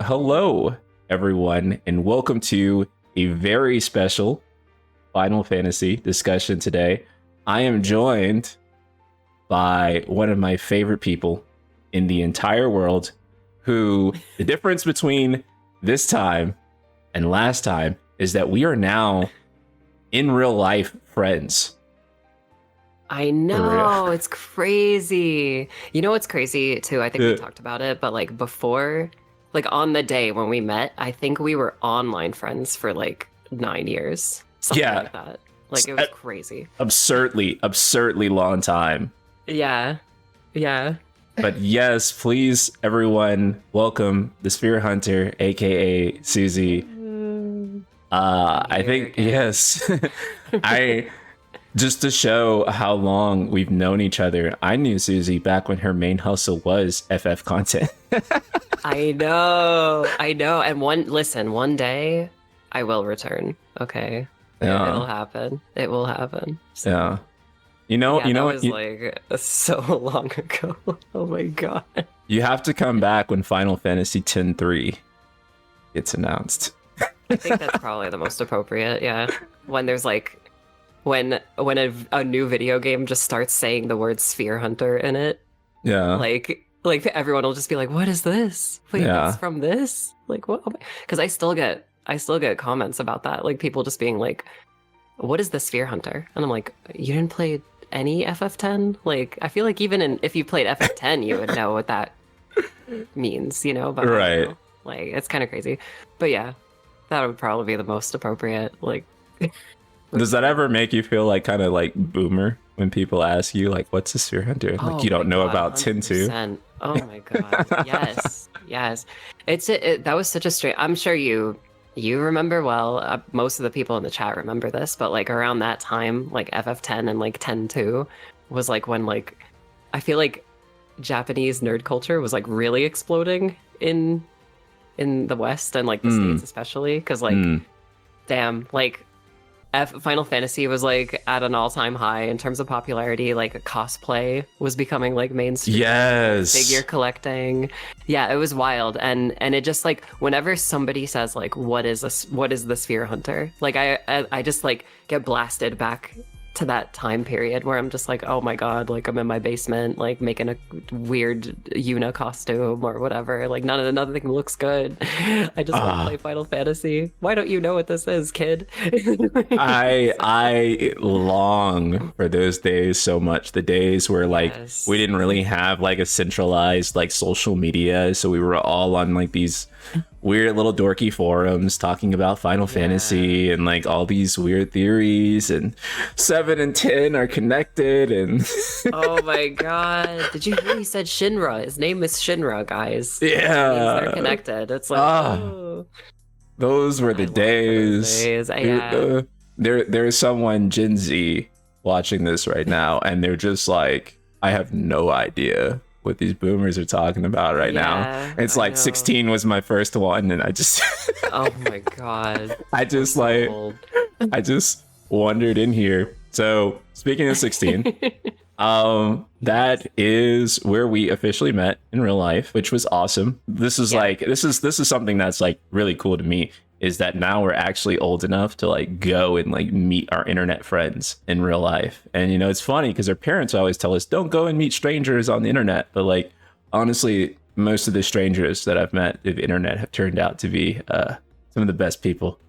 hello, everyone, and welcome to a very special Final Fantasy discussion today. I am joined by one of my favorite people in the entire world, who the difference between this time and last time is that we are now in real life friends. I know, it's crazy. You know what's crazy too? I think we talked about it, but like before, like on the day when we met, I think we were online friends for like 9 years. Something like that. Like it was crazy. Absurdly long time. Yeah. But yes, please, everyone, welcome the Sphere Hunter, aka Suzi. I think, yes. Just to show how long we've known each other, I knew Suzi back when her main hustle was FF content. I know. And one day I will return. Okay. Yeah. It'll happen. It will happen. So, yeah. You know what? It was like so long ago. Oh my god. You have to come back when Final Fantasy X-3 gets announced. I think that's probably the most appropriate. Yeah. When there's like, when a new video game just starts saying the word Sphere Hunter in it. Yeah. Like everyone will just be like, what is this? Wait, that's from this? Like, what? Because I still get comments about that. Like people just being like, what is the Sphere Hunter? And I'm like, you didn't play any FF10? Like, I feel like even if you played FF10, you would know what that means, you know? But right. Like, it's kind of crazy. But yeah, that would probably be the most appropriate. Like, does that ever make you feel like kind of like boomer when people ask you like, what's a Sphere Hunter? Like, you don't know about 10-2? Oh my god. Yes. That was such a straight. I'm sure you remember well. Most of the people in the chat remember this, but like around that time, like FF10 and like 10-2 was like when like I feel like Japanese nerd culture was like really exploding in the West and like the States especially, because like damn, like Final Fantasy was like at an all-time high in terms of popularity. Like cosplay was becoming like mainstream. Yes. Figure collecting. Yeah, it was wild. And it just like whenever somebody says like what is the Sphere Hunter? Like I just like get blasted back to that time period where I'm just like, oh my god, like I'm in my basement like making a weird Yuna costume or whatever. Like nothing looks good. I just want to play Final Fantasy. Why don't you know what this is, kid? I long for those days so much. The days where like we didn't really have like a centralized like social media, so we were all on like these weird little dorky forums talking about Final Fantasy and like all these weird theories, and 7 and 10 are connected, and oh my god, did you hear he said Shinra? His name is Shinra, guys. Yeah, they're connected. It's like those were the days. Yeah. There's someone Gen Z watching this right now, and they're just like, I have no idea what these boomers are talking about right now. It's like 16 was my first one, and I just oh my god, I just wandered in here. So speaking of 16, that is where we officially met in real life, which was awesome. This is like this is something that's like really cool to me, is that now we're actually old enough to like go and like meet our internet friends in real life. And you know, it's funny because our parents always tell us don't go and meet strangers on the internet, but like honestly, most of the strangers that I've met through the internet have turned out to be some of the best people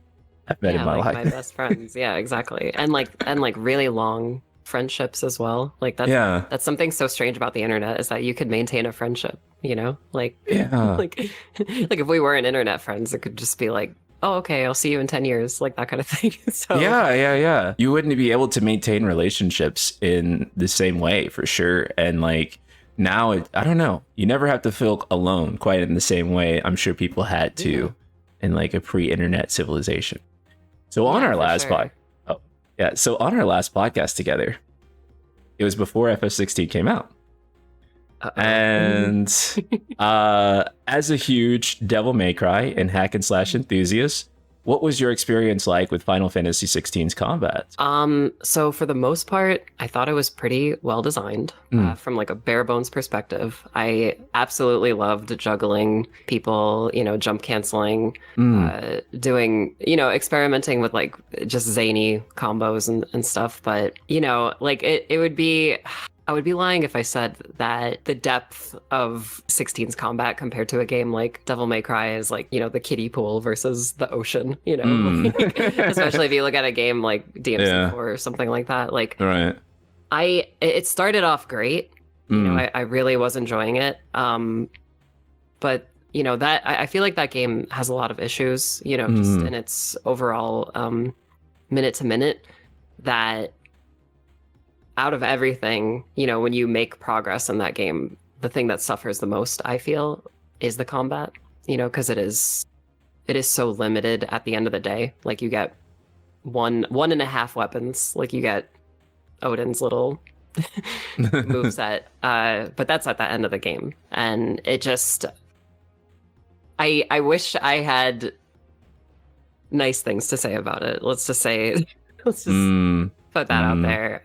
I've met in my life. My best friends. Yeah, exactly. And like really long friendships as well. Like that's something so strange about the internet, is that you could maintain a friendship, you know? Like like if we weren't internet friends, it could just be like, oh, okay, I'll see you in 10 years, like that kind of thing. So yeah. You wouldn't be able to maintain relationships in the same way, for sure. And like now, I don't know, you never have to feel alone quite in the same way I'm sure people had to in like a pre-internet civilization. So on our last so on our last podcast together, it was before FF16 came out. And as a huge Devil May Cry and hack and slash enthusiast, what was your experience like with Final Fantasy XVI's combat? So for the most part, I thought it was pretty well designed from like a bare bones perspective. I absolutely loved juggling people, jump canceling, doing, experimenting with like just zany combos and stuff. But, like it would be, I would be lying if I said that the depth of 16's combat compared to a game like Devil May Cry is like, the kiddie pool versus the ocean, like, especially if you look at a game like DMC4 or something like that. Like, right. It started off great. I really was enjoying it. But that I feel like that game has a lot of issues, just in its overall minute to minute, that out of everything, when you make progress in that game, the thing that suffers the most, I feel, is the combat, because it is so limited at the end of the day. Like, you get one and a half weapons. Like, you get Odin's little moveset, but that's at the end of the game. And it just, I wish I had nice things to say about it. Let's just put that out there.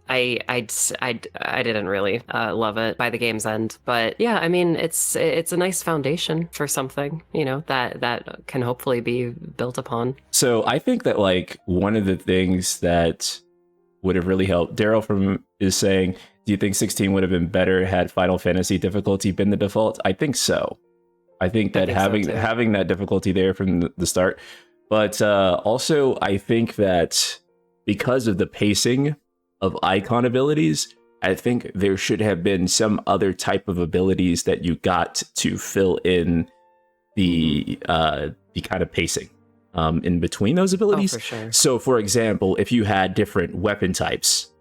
I didn't really love it by the game's end, but yeah, I mean, it's a nice foundation for something, that can hopefully be built upon. So I think that like one of the things that would have really helped, Daryl is saying, do you think 16 would have been better had Final Fantasy difficulty been the default? I think so. I think that having that difficulty there from the start, but also I think that because of the pacing of icon abilities, I think there should have been some other type of abilities that you got to fill in the kind of pacing in between those abilities. Oh, for sure. So, for example, if you had different weapon types,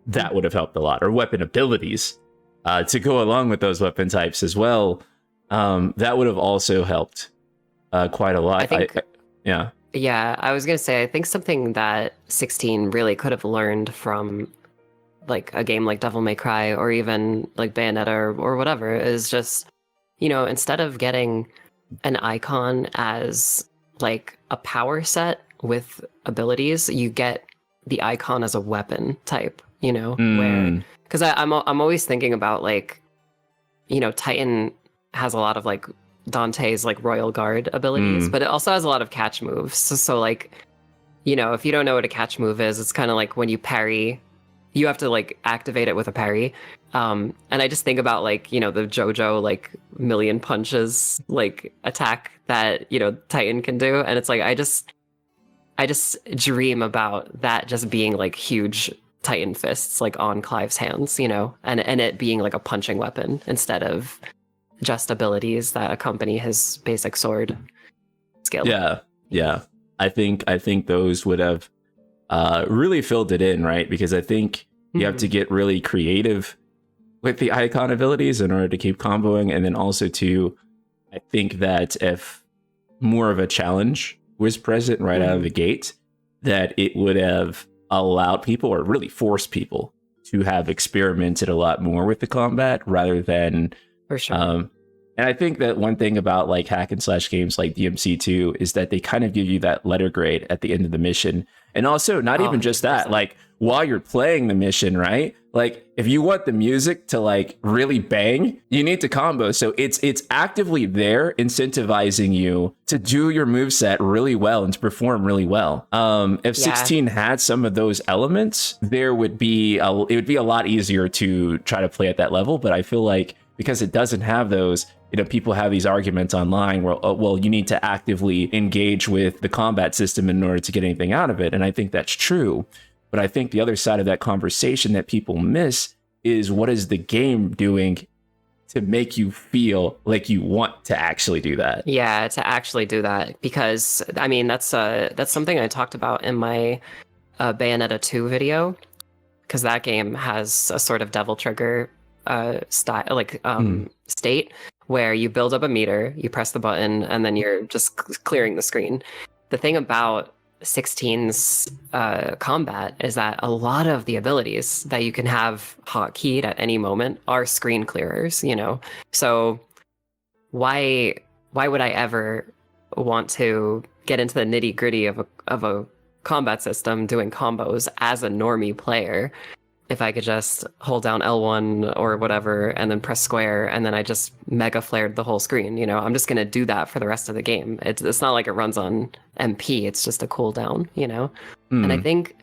that would have helped a lot, or weapon abilities to go along with those weapon types as well. That would have also helped quite a lot. I think, yeah. Yeah, I was going to say, I think something that 16 really could have learned from like a game like Devil May Cry or even like Bayonetta or whatever is just, instead of getting an icon as like a power set with abilities, you get the icon as a weapon type, where, because I'm always thinking about like, Titan has a lot of like Dante's like Royal Guard abilities, but it also has a lot of catch moves. So like, if you don't know what a catch move is, it's kind of like when you parry, you have to like activate it with a parry. And I just think about like, the JoJo like million punches like attack that, Titan can do. And it's like, I just dream about that just being like huge Titan fists like on Clive's hands, and it being like a punching weapon instead of just abilities that accompany his basic sword skill. Yeah. I think those would have really filled it in, right? Because I think you have to get really creative with the icon abilities in order to keep comboing, and then also I think that if more of a challenge was present right out of the gate, that it would have allowed people, or really forced people, to have experimented a lot more with the combat rather than. For sure. And I think that one thing about like hack and slash games like DMC2 is that they kind of give you that letter grade at the end of the mission. And also not even just that, like while you're playing the mission, right? Like if you want the music to like really bang, you need to combo. So it's actively there incentivizing you to do your moveset really well and to perform really well. If 16 had some of those elements, it would be a lot easier to try to play at that level. But I feel like because it doesn't have those, people have these arguments online where, well, you need to actively engage with the combat system in order to get anything out of it. And I think that's true. But I think the other side of that conversation that people miss is, what is the game doing to make you feel like you want to actually do that? Yeah, to actually do that. Because, I mean, that's something I talked about in my Bayonetta 2 video. Because that game has a sort of devil trigger style, like state, where you build up a meter, you press the button, and then you're just clearing the screen. The thing about 16's combat is that a lot of the abilities that you can have hotkeyed at any moment are screen clearers, So why would I ever want to get into the nitty gritty of a combat system doing combos as a normie player, if I could just hold down L1 or whatever and then press square and then I just mega flared the whole screen, you know, I'm just going to do that for the rest of the game. It's not like it runs on MP, it's just a cooldown, you know? And I think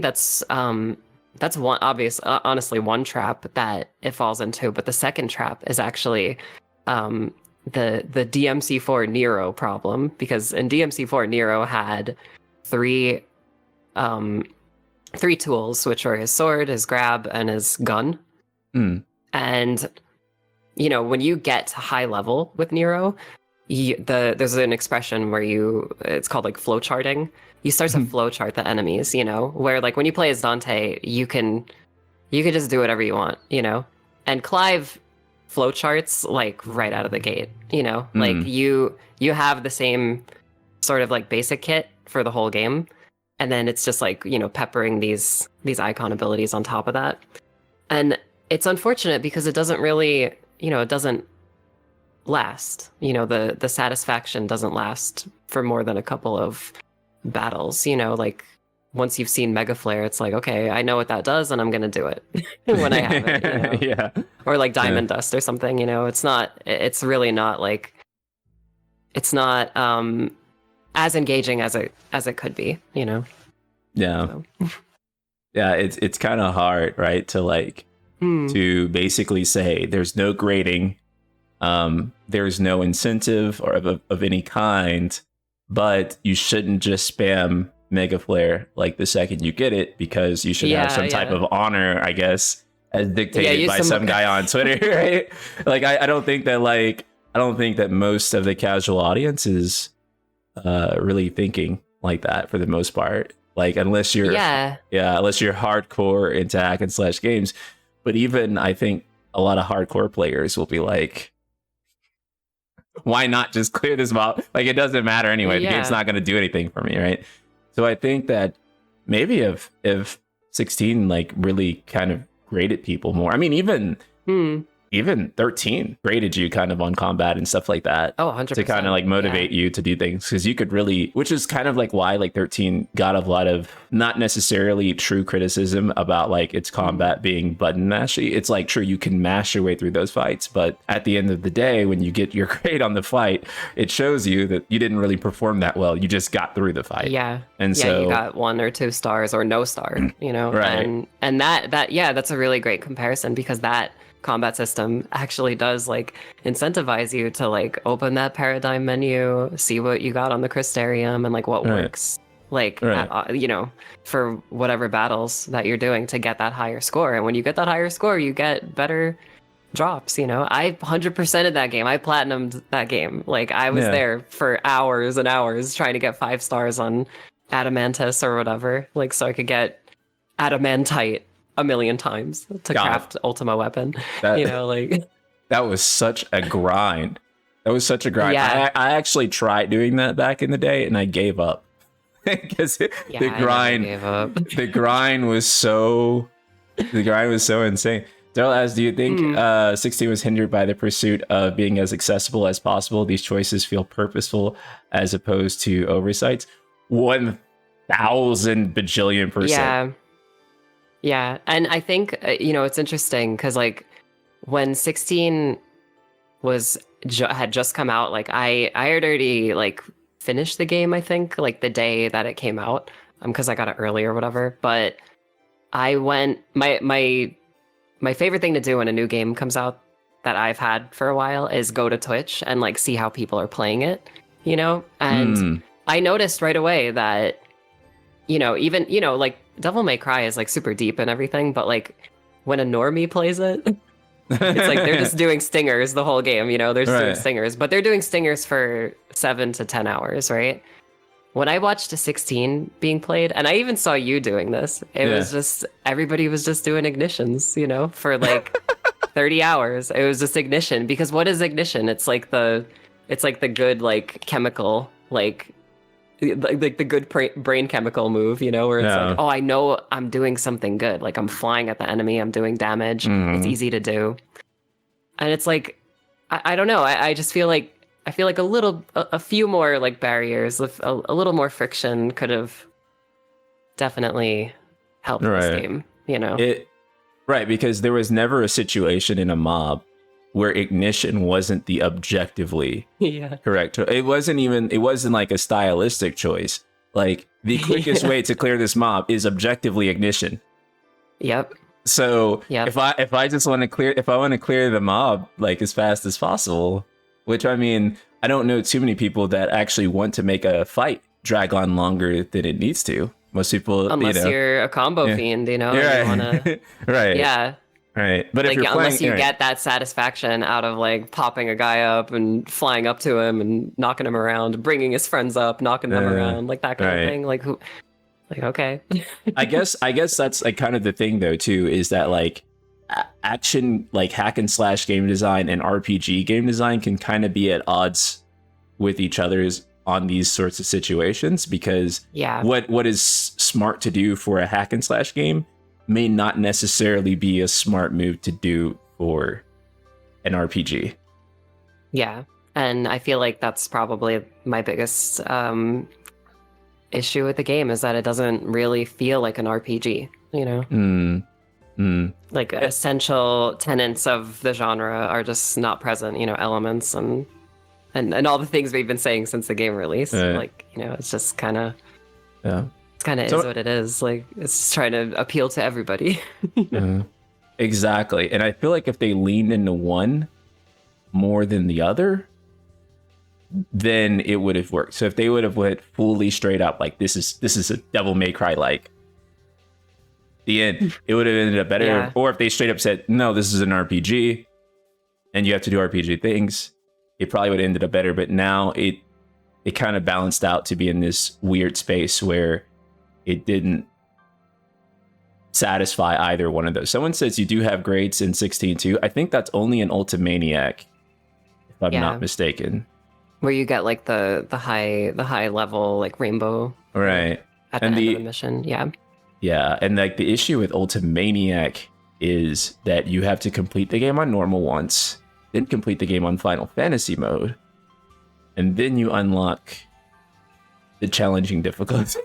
that's one obvious, honestly, one trap that it falls into, but the second trap is actually the DMC4 Nero problem, because in DMC4 Nero had three tools, which were his sword, his grab, and his gun. And you know, when you get to high level with Nero, there's an expression where it's called like flow charting. You start to flow chart the enemies, you know, where like when you play as Dante, you can just do whatever you want, you know. And Clive flow charts like right out of the gate, you know, like you have the same sort of like basic kit for the whole game. And then it's just like, you know, peppering these icon abilities on top of that. And it's unfortunate because it doesn't really, you know, it doesn't last. You know, the satisfaction doesn't last for more than a couple of battles, you know, like once you've seen Mega Flare, it's like, okay, I know what that does and I'm going to do it when I have it, you know? Yeah. Or like Diamond Dust or something, you know, it's really not like, it's not, as engaging as it could be, you know. Yeah. So. Yeah, it's kind of hard, right, to like to basically say there's no grading, there's no incentive or of any kind, but you shouldn't just spam Mega Flare like the second you get it, because you should have some type of honor, I guess, as dictated by some guy on Twitter, right? Like I don't think that most of the casual audience is really thinking like that for the most part, like unless you're hardcore into hack and slash games. But even I think a lot of hardcore players will be like, why not just clear this out? Like it doesn't matter anyway. The game's not going to do anything for me, right? So I think that maybe if 16 like really kind of graded people more, I mean even 13 graded you kind of on combat and stuff like that. Oh, 100%. To kind of like motivate you to do things, because you could really, which is kind of like why like 13 got a lot of not necessarily true criticism about like its combat being button mashy. It's like, true, you can mash your way through those fights, but at the end of the day, when you get your grade on the fight, it shows you that you didn't really perform that well. You just got through the fight. Yeah. And so you got 1 or 2 stars or no star, you know. Right. And that's a really great comparison, because that combat system actually does like incentivize you to like open that paradigm menu, see what you got on the Crystarium, and like what works like you know, for whatever battles that you're doing to get that higher score. And when you get that higher score, you get better drops, you know. I 100%ed that game. I platinumed that game. Like I was there for hours and hours trying to get 5 stars on Adamantus or whatever, like so I could get Adamantite a million times to craft Ultima weapon. You know, like that was such a grind. Yeah. I actually tried doing that back in the day and I gave up because the grind was so insane. Daryl asks, do you think 16 was hindered by the pursuit of being as accessible as possible? These choices feel purposeful as opposed to oversights. 1,000 bajillion %. Yeah, and I think, you know, it's interesting because, like, when 16 had just come out, like, I had already, like, finished the game, I think, like, the day that it came out, because I got it early or whatever, but I went, my favorite thing to do when a new game comes out that I've had for a while is go to Twitch and, like, see how people are playing it, you know? And I noticed right away that, you know, even, you know, like, Devil May Cry is like super deep and everything, but like when a normie plays it, it's like they're just doing stingers the whole game, you know, they're just doing stingers, but they're doing stingers for 7 to 10 hours, right? When I watched a 16 being played, and I even saw you doing this, it was just, everybody was just doing ignitions, you know, for like 30 hours. It was just ignition, because what is ignition? It's like the good, like, chemical, like the good brain chemical move, you know, where it's like, oh, I know I'm doing something good. Like I'm flying at the enemy, I'm doing damage. It's easy to do. And it's like, I don't know. I just feel like I feel like a few more like barriers, a little more friction could have definitely helped this game, you know? Right, because there was never a situation in a mob where ignition wasn't the objectively correct. It wasn't like a stylistic choice. Like the quickest way to clear this mob is objectively ignition. Yep. So if I want to clear the mob like as fast as possible, which I mean, I don't know too many people that actually want to make a fight drag on longer than it needs to. Most people, unless you're a combo fiend, you know, right. You wanna, right, yeah, right. But like, if you're unless playing, you get that satisfaction out of like popping a guy up and flying up to him and knocking him around, bringing his friends up, knocking them around, like that kind of thing, like who, like okay. I guess that's like kind of the thing though too, is that like action, like hack and slash game design and RPG game design can kind of be at odds with each other's on these sorts of situations, because what is smart to do for a hack and slash game may not necessarily be a smart move to do for an RPG. Yeah, and I feel like that's probably my biggest issue with the game, is that it doesn't really feel like an RPG, you know? Like essential tenets of the genre are just not present, you know, elements and all the things we've been saying since the game release. Like, you know, it's just kind of is what it is. Like, it's just trying to appeal to everybody. Exactly. And I feel like if they leaned into one more than the other, then it would have worked. So if they would have went fully straight up, like this is a Devil May Cry like, the end, it would have ended up better. Yeah. Or if they straight up said, no, this is an RPG and you have to do RPG things, it probably would have ended up better. But now it kind of balanced out to be in this weird space where it didn't satisfy either one of those. Someone says you do have grades in 16 too. I think that's only an Ultimaniac, if I'm not mistaken. Where you get like the high level like rainbow, right? At the end of the mission, yeah. And like the issue with Ultimaniac is that you have to complete the game on normal once, then complete the game on Final Fantasy mode, and then you unlock the challenging difficulty.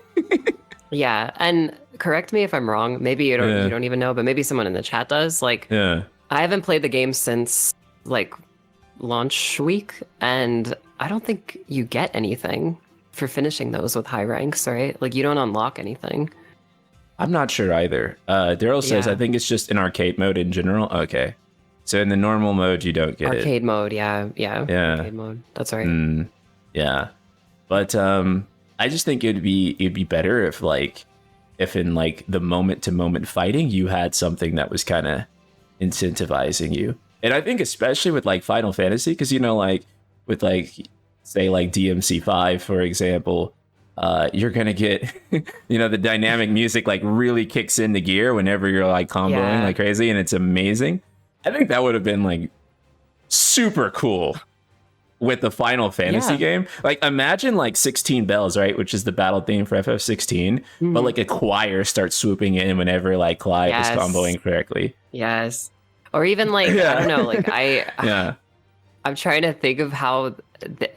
Yeah, and correct me if I'm wrong. Maybe you don't even know, but maybe someone in the chat does. Like, I haven't played the game since like launch week, and I don't think you get anything for finishing those with high ranks, right? Like, you don't unlock anything. I'm not sure either. Daryl says I think it's just in arcade mode in general. Okay, so in the normal mode you don't get arcade mode. Yeah. Arcade mode. That's right. Yeah, but I just think it'd be better if in like the moment to moment fighting you had something that was kind of incentivizing you. And I think especially with like Final Fantasy, because, you know, like with like, say like DMC5, for example, you're going to get, you know, the dynamic music like really kicks into gear whenever you're like comboing like crazy, and it's amazing. I think that would have been like super cool with the Final Fantasy game. Like, imagine like 16 bells, right? Which is the battle theme for FF16, but like a choir starts swooping in whenever like Clive is comboing correctly. Yes. Or even like, I don't know, like I'm trying to think of how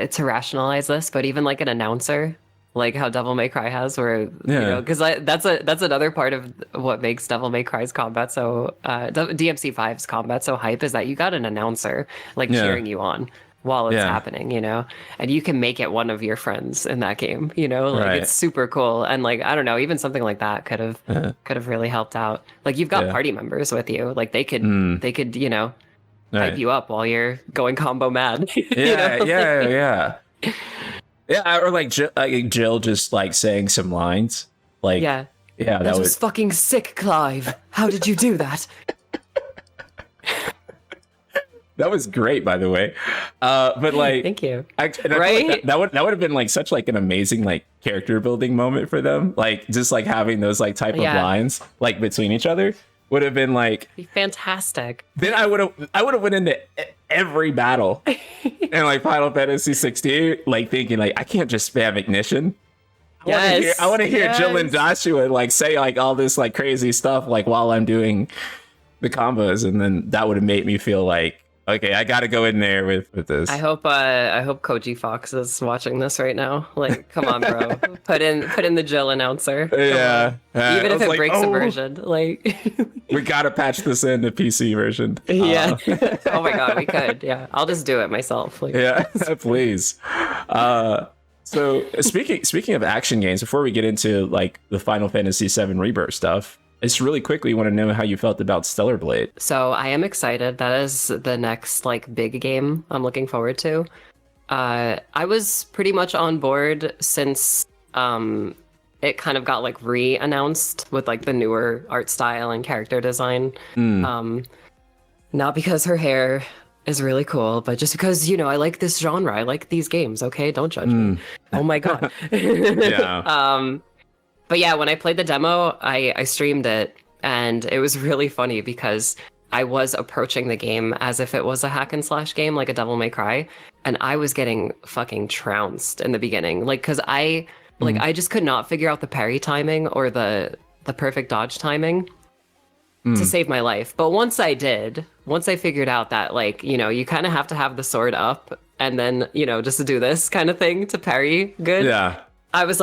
to rationalize this, but even like an announcer, like how Devil May Cry has, where, you know, because that's another part of what makes Devil May Cry's combat so, DMC5's combat so hype, is that you got an announcer like cheering you on while it's happening, you know, and you can make it one of your friends in that game, you know, like it's super cool. And like, I don't know, even something like that could have really helped out. Like, you've got party members with you, like they could, you know, hype you up while you're going combo mad. Yeah. Or like Jill just like saying some lines, like that was fucking sick, Clive. How did you do that? That was great, by the way. But like, thank you. Right? That would have been like such like an amazing like character building moment for them. Like, just like having those like type of lines like between each other would have been like fantastic. Then I would have went into every battle in like Final Fantasy 16, like thinking like, I can't just spam ignition. I want to hear Jill and Joshua like say like all this like crazy stuff like while I'm doing the combos, and then that would have made me feel like Okay, I gotta go in there with this. I hope Koji Fox is watching this right now. Like, come on, bro. Put in the Jill announcer. Yeah. Even if it like, breaks a version. Like we gotta patch this in the PC version. Yeah. Oh my god, we could. Yeah. I'll just do it myself. Like, yeah, please. So speaking of action games, before we get into like the Final Fantasy VII Rebirth stuff, I just really quickly want to know how you felt about Stellar Blade. So I am excited. That is the next like big game I'm looking forward to. I was pretty much on board since it kind of got like re-announced with like the newer art style and character design. Not because her hair is really cool, but just because, you know, I like this genre. I like these games. Okay, don't judge me. Oh my god. Yeah. But yeah, when I played the demo, I streamed it, and it was really funny because I was approaching the game as if it was a hack and slash game, like a Devil May Cry, and I was getting fucking trounced in the beginning, like because I just could not figure out the parry timing or the perfect dodge timing to save my life. But once I figured out that, like, you know, you kind of have to have the sword up and then, you know, just to do this kind of thing to parry good. Yeah. I was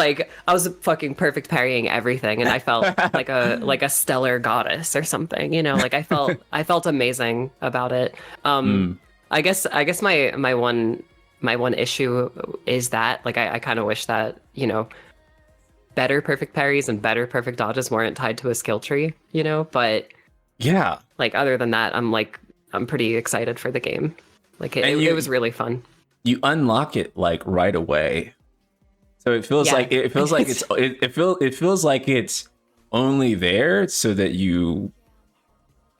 fucking perfect parrying everything, and I felt like a stellar goddess or something, you know, like I felt amazing about it. I guess my one issue is that, like, I kind of wish that, you know, better perfect parries and better perfect dodges weren't tied to a skill tree, you know, but yeah, like other than that, I'm pretty excited for the game. Like it was really fun. You unlock it like right away. So it feels like it feels like it's only there so that you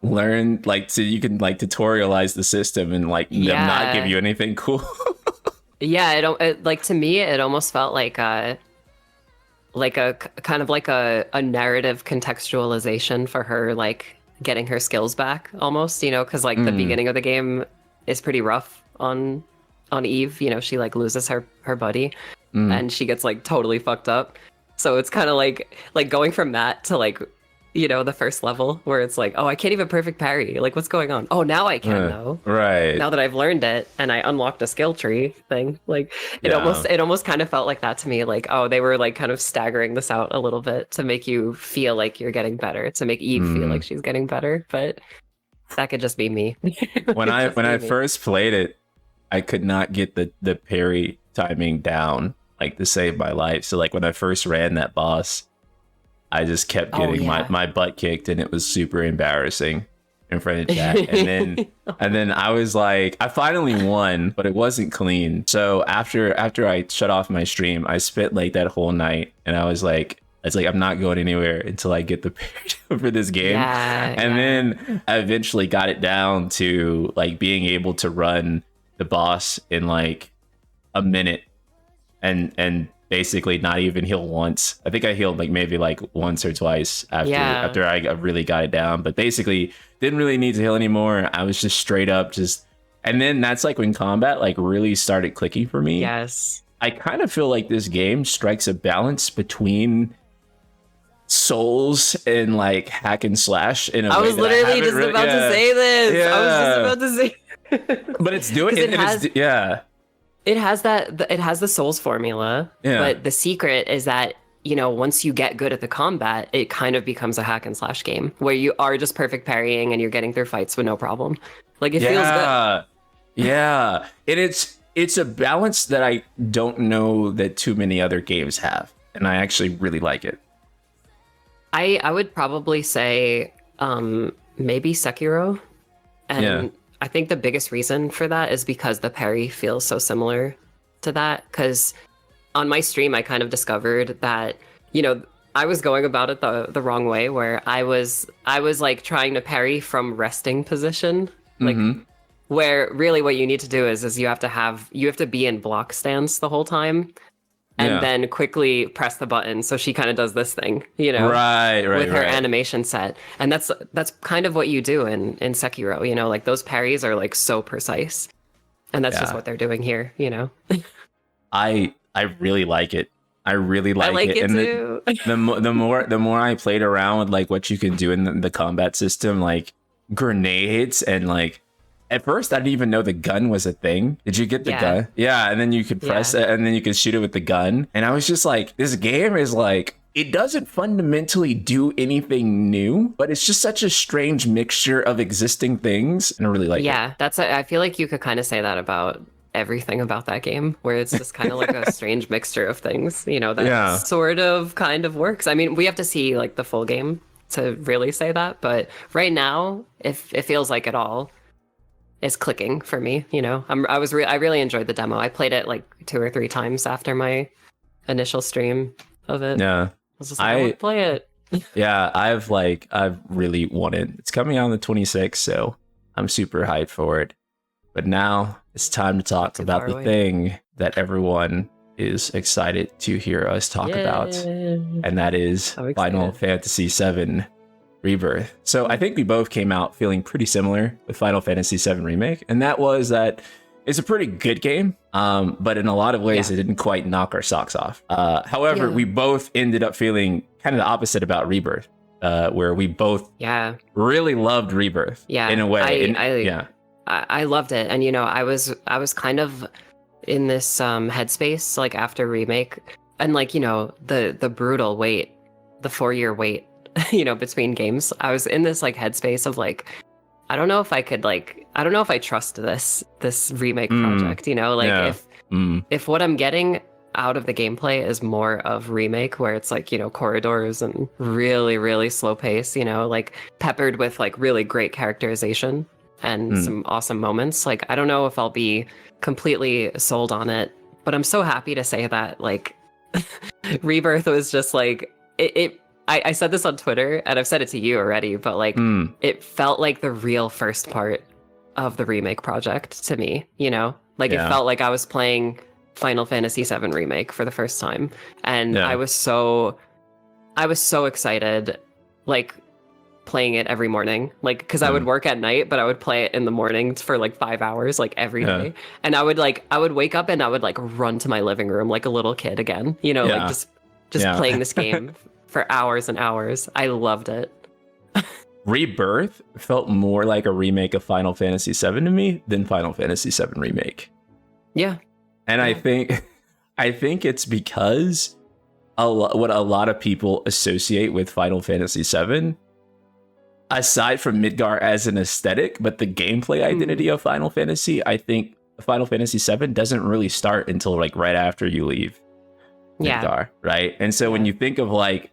learn, like, so you can like tutorialize the system and like them not give you anything cool. Yeah, it like, to me it almost felt like a kind of like a narrative contextualization for her, like getting her skills back almost, you know, because like the beginning of the game is pretty rough on Eve, you know, she like loses her buddy. And she gets like totally fucked up. So it's kind of like going from that to like, you know, the first level where it's like, oh, I can't even perfect parry. Like, what's going on? Oh, now I can though. Right. Now that I've learned it and I unlocked a skill tree thing, like it almost kind of felt like that to me. Like, oh, they were like kind of staggering this out a little bit to make you feel like you're getting better, to make Eve feel like she's getting better. But that could just be me. When I first played it, I could not get the parry timing down, like, to save my life. So like when I first ran that boss, I just kept getting my butt kicked, and it was super embarrassing in front of Jack. And then I was like, I finally won, but it wasn't clean. So after I shut off my stream, I spent like that whole night, and I was like, I'm not going anywhere until I get the parry for this game. Then I eventually got it down to like being able to run the boss in like a minute and basically not even heal once. I think I healed like maybe like once or twice after I really got it down, but basically didn't really need to heal anymore. I was just straight up and then that's like when combat like really started clicking for me. Yes. I kind of feel like this game strikes a balance between Souls and like hack and slash in a way. I was literally just about to say this. Yeah. I was just about to say but it's doing it. It has the Souls formula, but the secret is that, you know, once you get good at the combat, it kind of becomes a hack and slash game where you are just perfect parrying and you're getting through fights with no problem. Like, it feels good. Yeah. And it's a balance that I don't know that too many other games have, and I actually really like it. I would probably say maybe Sekiro, and I think the biggest reason for that is because the parry feels so similar to that. Because on my stream, I kind of discovered that, you know, I was going about it the wrong way, where I was like trying to parry from resting position, like where really what you need to do is you have to be in block stance the whole time. And then quickly press the button. So she kind of does this thing, you know, with her animation set. And that's kind of what you do in Sekiro, you know, like those parries are like so precise. And that's just what they're doing here, you know. I really like it. I really like it. And too. the more I played around with like what you can do in the combat system, like grenades and like at first I didn't even know the gun was a thing. Did you get the gun? Yeah, and then you could press it and then you could shoot it with the gun. And I was just like, this game is like, it doesn't fundamentally do anything new, but it's just such a strange mixture of existing things, and I really like it. I feel like you could kind of say that about everything about that game, where it's just kind of like a strange mixture of things, you know, that sort of kind of works. I mean, we have to see like the full game to really say that, but right now, if it feels like it all is clicking for me, you know. I really enjoyed the demo. I played it like 2 or 3 times after my initial stream of it. Yeah. I was just like, I want to play it. Yeah, I've really wanted. It's coming out on the 26th, so I'm super hyped for it. But now it's time to talk about the thing that everyone is excited to hear us talk about, and that is Final Fantasy VII Rebirth. So I think we both came out feeling pretty similar with Final Fantasy VII Remake, and that was that it's a pretty good game, but in a lot of ways it didn't quite knock our socks off. However, we both ended up feeling kind of the opposite about Rebirth, where we both really loved Rebirth in a way. I loved it, and you know, I was kind of in this headspace like after Remake, and like, you know, the brutal wait, the 4-year wait, you know, between games. I was in this like headspace of like, I don't know if I trust this remake project, you know, like if what I'm getting out of the gameplay is more of Remake, where it's like, you know, corridors and really, really slow pace, you know, like peppered with like really great characterization and some awesome moments. Like, I don't know if I'll be completely sold on it, but I'm so happy to say that like Rebirth was just like, I said this on Twitter, and I've said it to you already, but like it felt like the real first part of the Remake project to me, you know? Like it felt like I was playing Final Fantasy VII Remake for the first time. And I was so excited, like playing it every morning, like because I would work at night, but I would play it in the morning for like 5 hours, like every day. And I would wake up and I would like run to my living room like a little kid again, you know, like just playing this game for hours and hours. I loved it. Rebirth felt more like a remake of Final Fantasy VII to me than Final Fantasy VII Remake. Yeah. And I think it's because what a lot of people associate with Final Fantasy VII, aside from Midgar as an aesthetic, but the gameplay identity of Final Fantasy, I think Final Fantasy VII doesn't really start until like right after you leave Midgar, right? And so when you think of like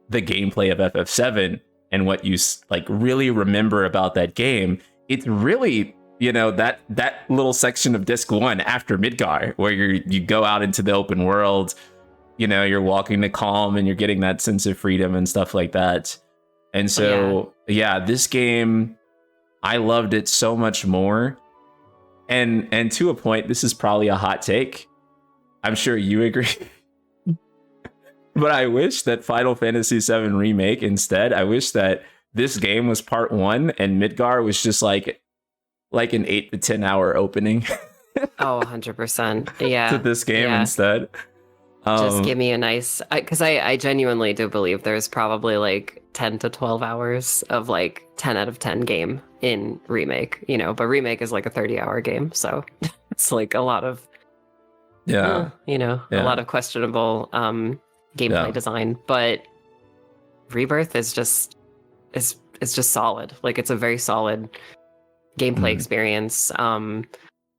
the gameplay of FF7 and what you like really remember about that game, it's really, you know, that little section of disc 1 after Midgar, where you go out into the open world, you know, you're walking to Calm and you're getting that sense of freedom and stuff like that. And so this game, I loved it so much more. And to a point, this is probably a hot take, I'm sure you agree. But I wish that Final Fantasy VII Remake instead, I wish that this game was part 1 and Midgar was just like an 8 to 10 hour opening. Oh, 100%. Yeah. To this game instead. Just give me a nice, because I genuinely do believe there's probably like 10 to 12 hours of like 10 out of 10 game in Remake, you know, but Remake is like a 30-hour game. So it's like a lot of, you know, a lot of questionable gameplay design, but Rebirth is just solid. Like it's a very solid gameplay experience,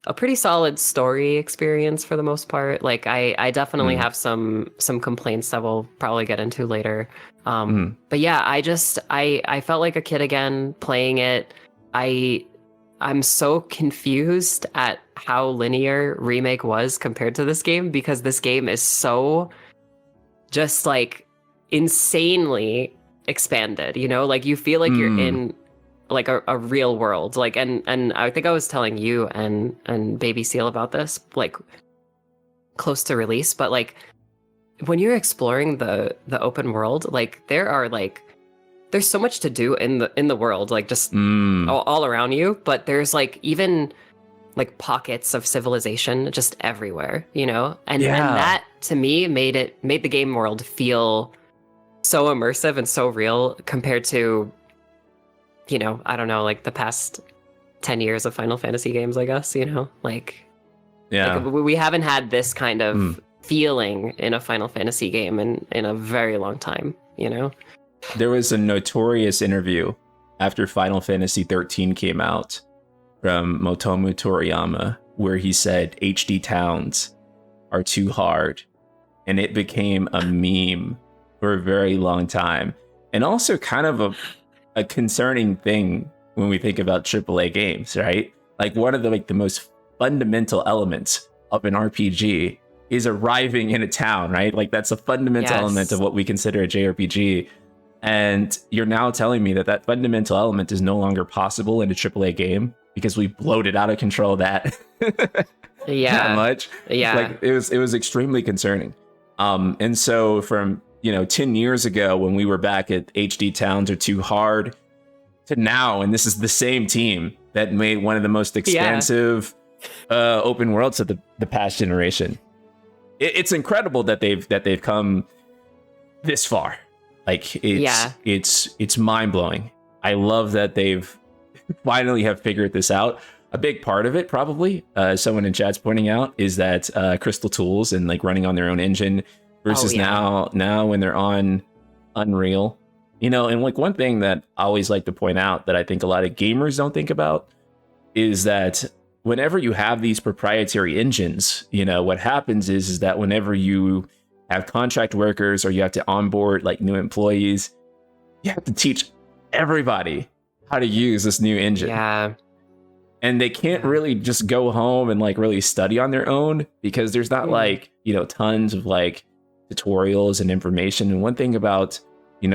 a pretty solid story experience for the most part. Like I definitely have some complaints that we'll probably get into later, but yeah, I felt like a kid again playing it. I'm so confused at how linear Remake was compared to this game, because this game is so just like insanely expanded, you know, like you feel like you're in like a real world, like and I think I was telling you and Baby Seal about this like close to release, but like when you're exploring the open world, like there's so much to do in the world, like just all around you, but there's like even like pockets of civilization just everywhere, you know, and that to me made the game world feel so immersive and so real compared to, you know, I don't know, like the past 10 years of Final Fantasy games, I guess, you know, like Yeah. we haven't had this kind of feeling in a Final Fantasy game in a very long time, you know? There was a notorious interview after Final Fantasy XIII came out from Motomu Toriyama, where he said HD towns are too hard. And it became a meme for a very long time. And also kind of a concerning thing when we think about AAA games, right? Like one of the most fundamental elements of an RPG is arriving in a town, right? Like that's a fundamental element of what we consider a JRPG. And you're now telling me that that fundamental element is no longer possible in a AAA game because we bloated out of control that that much. Yeah. Like it was extremely concerning. And so from 10 years ago when we were back at HD towns are too hard to now, and this is the same team that made one of the most expansive open worlds of the past generation. It's incredible that they've come this far. Like it's mind-blowing. I love that they've finally have figured this out. A big part of it, probably, someone in chat's pointing out, is that Crystal Tools and like running on their own engine versus now when they're on Unreal. And like one thing that I always like to point out that I think a lot of gamers don't think about is that whenever you have these proprietary engines, what happens is that whenever you have contract workers or you have to onboard like new employees, you have to teach everybody how to use this new engine. Yeah. And they can't really just go home and like really study on their own because there's not like, tons of like tutorials and information. And one thing about,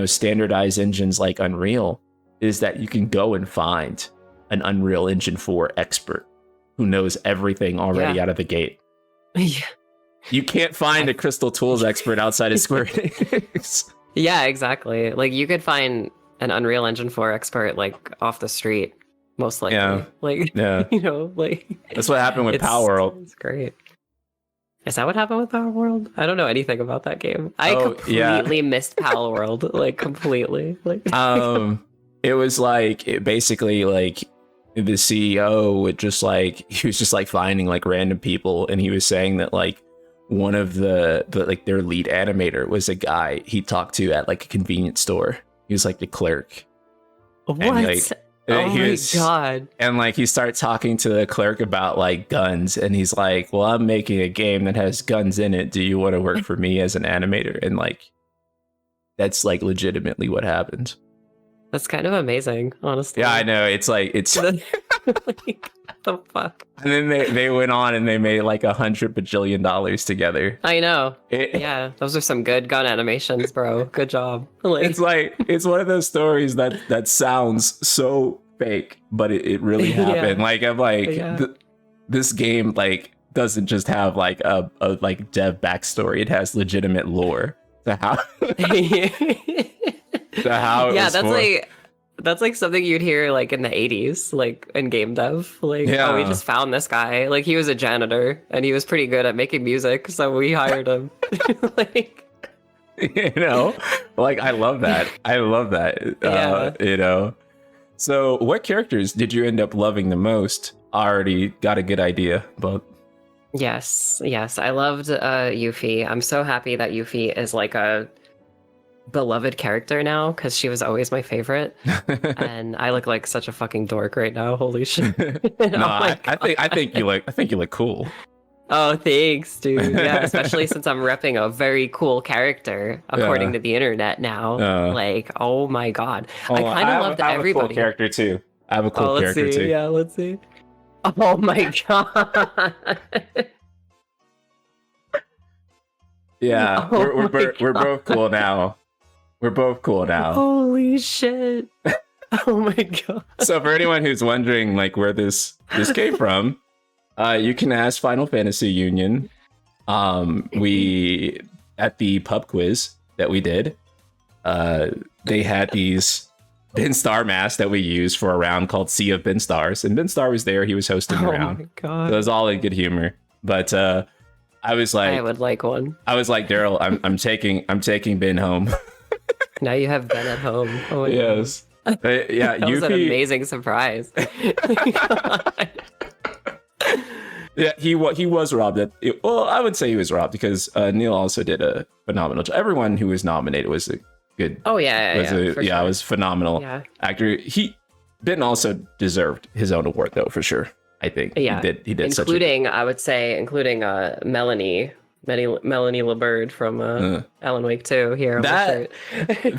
standardized engines like Unreal is that you can go and find an Unreal Engine 4 expert who knows everything already out of the gate. Yeah. You can't find a Crystal Tools expert outside of Square Enix. Yeah, exactly. Like you could find an Unreal Engine 4 expert like off the street, most likely. Yeah. Like, like that's what happened with Power World. It's great. Is that what happened with Power World? I don't know anything about that game. I completely missed Power World, like completely. Like, it was like basically like the CEO would just like he was just like finding like random people, and he was saying that like one of the like their lead animator was a guy he talked to at like a convenience store. He was like the clerk. What? And, like, oh my god. And like he starts talking to the clerk about like guns, and he's like, well, I'm making a game that has guns in it. Do you want to work for me as an animator? And like that's like legitimately what happened. That's kind of amazing, honestly. Yeah, I know. It's like like, what the fuck? And then they went on and they made like $100 bajillion together. I know. Yeah, those are some good gun animations, bro. Good job. Like, it's one of those stories that sounds so fake, but it really happened. Like I'm like this game like doesn't just have like a like dev backstory. It has legitimate lore to how that's like something you'd hear like in the 80s, like in game dev. Like, oh, we just found this guy. Like he was a janitor and he was pretty good at making music, so we hired him. Like, like I love that. So what characters did you end up loving the most? I already got a good idea, but yes, I loved Yuffie. I'm so happy that Yuffie is like a beloved character now because she was always my favorite. And I look like such a fucking dork right now. Holy shit. I think you look cool. Oh, thanks, dude. Yeah, especially since I'm repping a very cool character according to the internet now. Like, oh my god. I kind of loved everybody. I have a cool character too. I have a cool character too. Yeah, let's see. Oh my god. Yeah, we're both cool now. We're both cool now. Holy shit. Oh my god. So for anyone who's wondering like where this came from, you can ask Final Fantasy Union. We at the pub quiz that we did, they had these Ben Starr masks that we used for a round called Sea of Ben Stars, and Ben Starr was there. He was hosting the round. Oh my god. So it was all in good humor. But I was like, I would like one. I was like, Daryl, I'm taking Ben home. Now you have Ben at home. Oh my yes. god. Yeah, That was an Yuffie. amazing surprise. Yeah, he was robbed. Well, I would say he was robbed because Neil also did a phenomenal job. Everyone who was nominated was a good. Oh yeah, It was phenomenal actor. Ben also deserved his own award though, for sure. I think he did. Including, I would say, Melanie LeBird from Alan Wake 2 here on my shirt.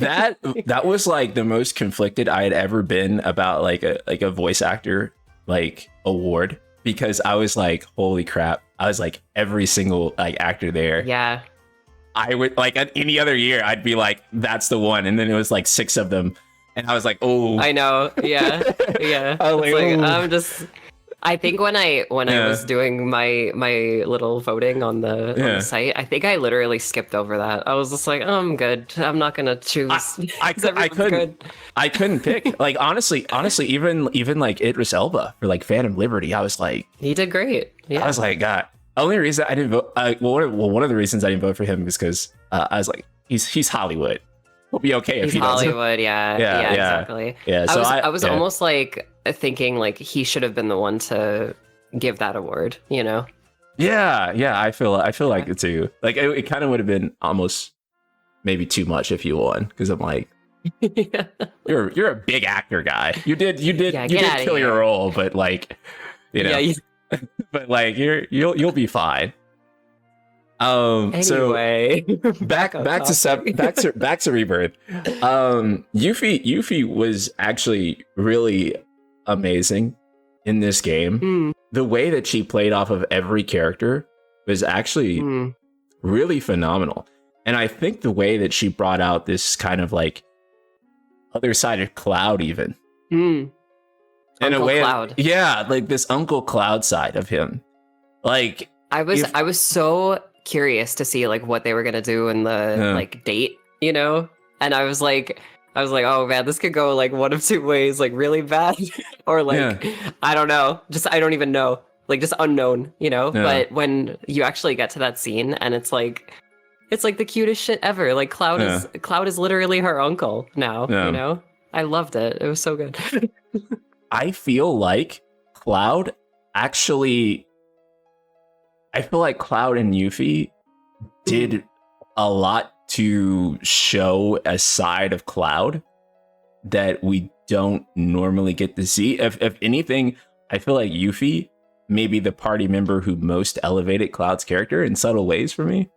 that was like the most conflicted I had ever been about like a voice actor like award, because I was like, holy crap. I was like, every single like actor there. Yeah. I would like any other year, I'd be like, that's the one. And then it was like 6 of them. And I was like, oh. I know. Yeah. Yeah. I think when I was doing my little voting on the site, I think I literally skipped over that. I was just like, oh, I'm good. I'm not gonna choose. I couldn't pick. Like honestly, even like Idris Elba for like Phantom Liberty, I was like, he did great. Yeah. I was like, God. Only reason I didn't vote. One of the reasons I didn't vote for him is because I was like, he's Hollywood. We'll be okay if he doesn't. Hollywood, yeah, exactly. Yeah, so I was almost like thinking like he should have been the one to give that award, you know? Yeah, I feel like it too. Like it kind of would have been almost maybe too much if you won, because I'm like, you're a big actor guy. You did kill your role, but like, you know, but like you'll be fine. Anyway, so back to Rebirth. Yuffie was actually really amazing in this game. The way that she played off of every character was actually really phenomenal. And I think the way that she brought out this kind of like other side of Cloud, even in Uncle a way, Cloud. Like this Uncle Cloud side of him. Like I was so curious to see like what they were gonna do in the like date, you know, and I was like, oh man, this could go like one of two ways, like really bad or like I don't know, I don't even know, like just unknown, you know. But when you actually get to that scene and it's like the cutest shit ever, like Cloud is literally her uncle now, you know. I loved it. It was so good. I feel like Cloud and Yuffie did a lot to show a side of Cloud that we don't normally get to see. If anything, I feel like Yuffie may be the party member who most elevated Cloud's character in subtle ways for me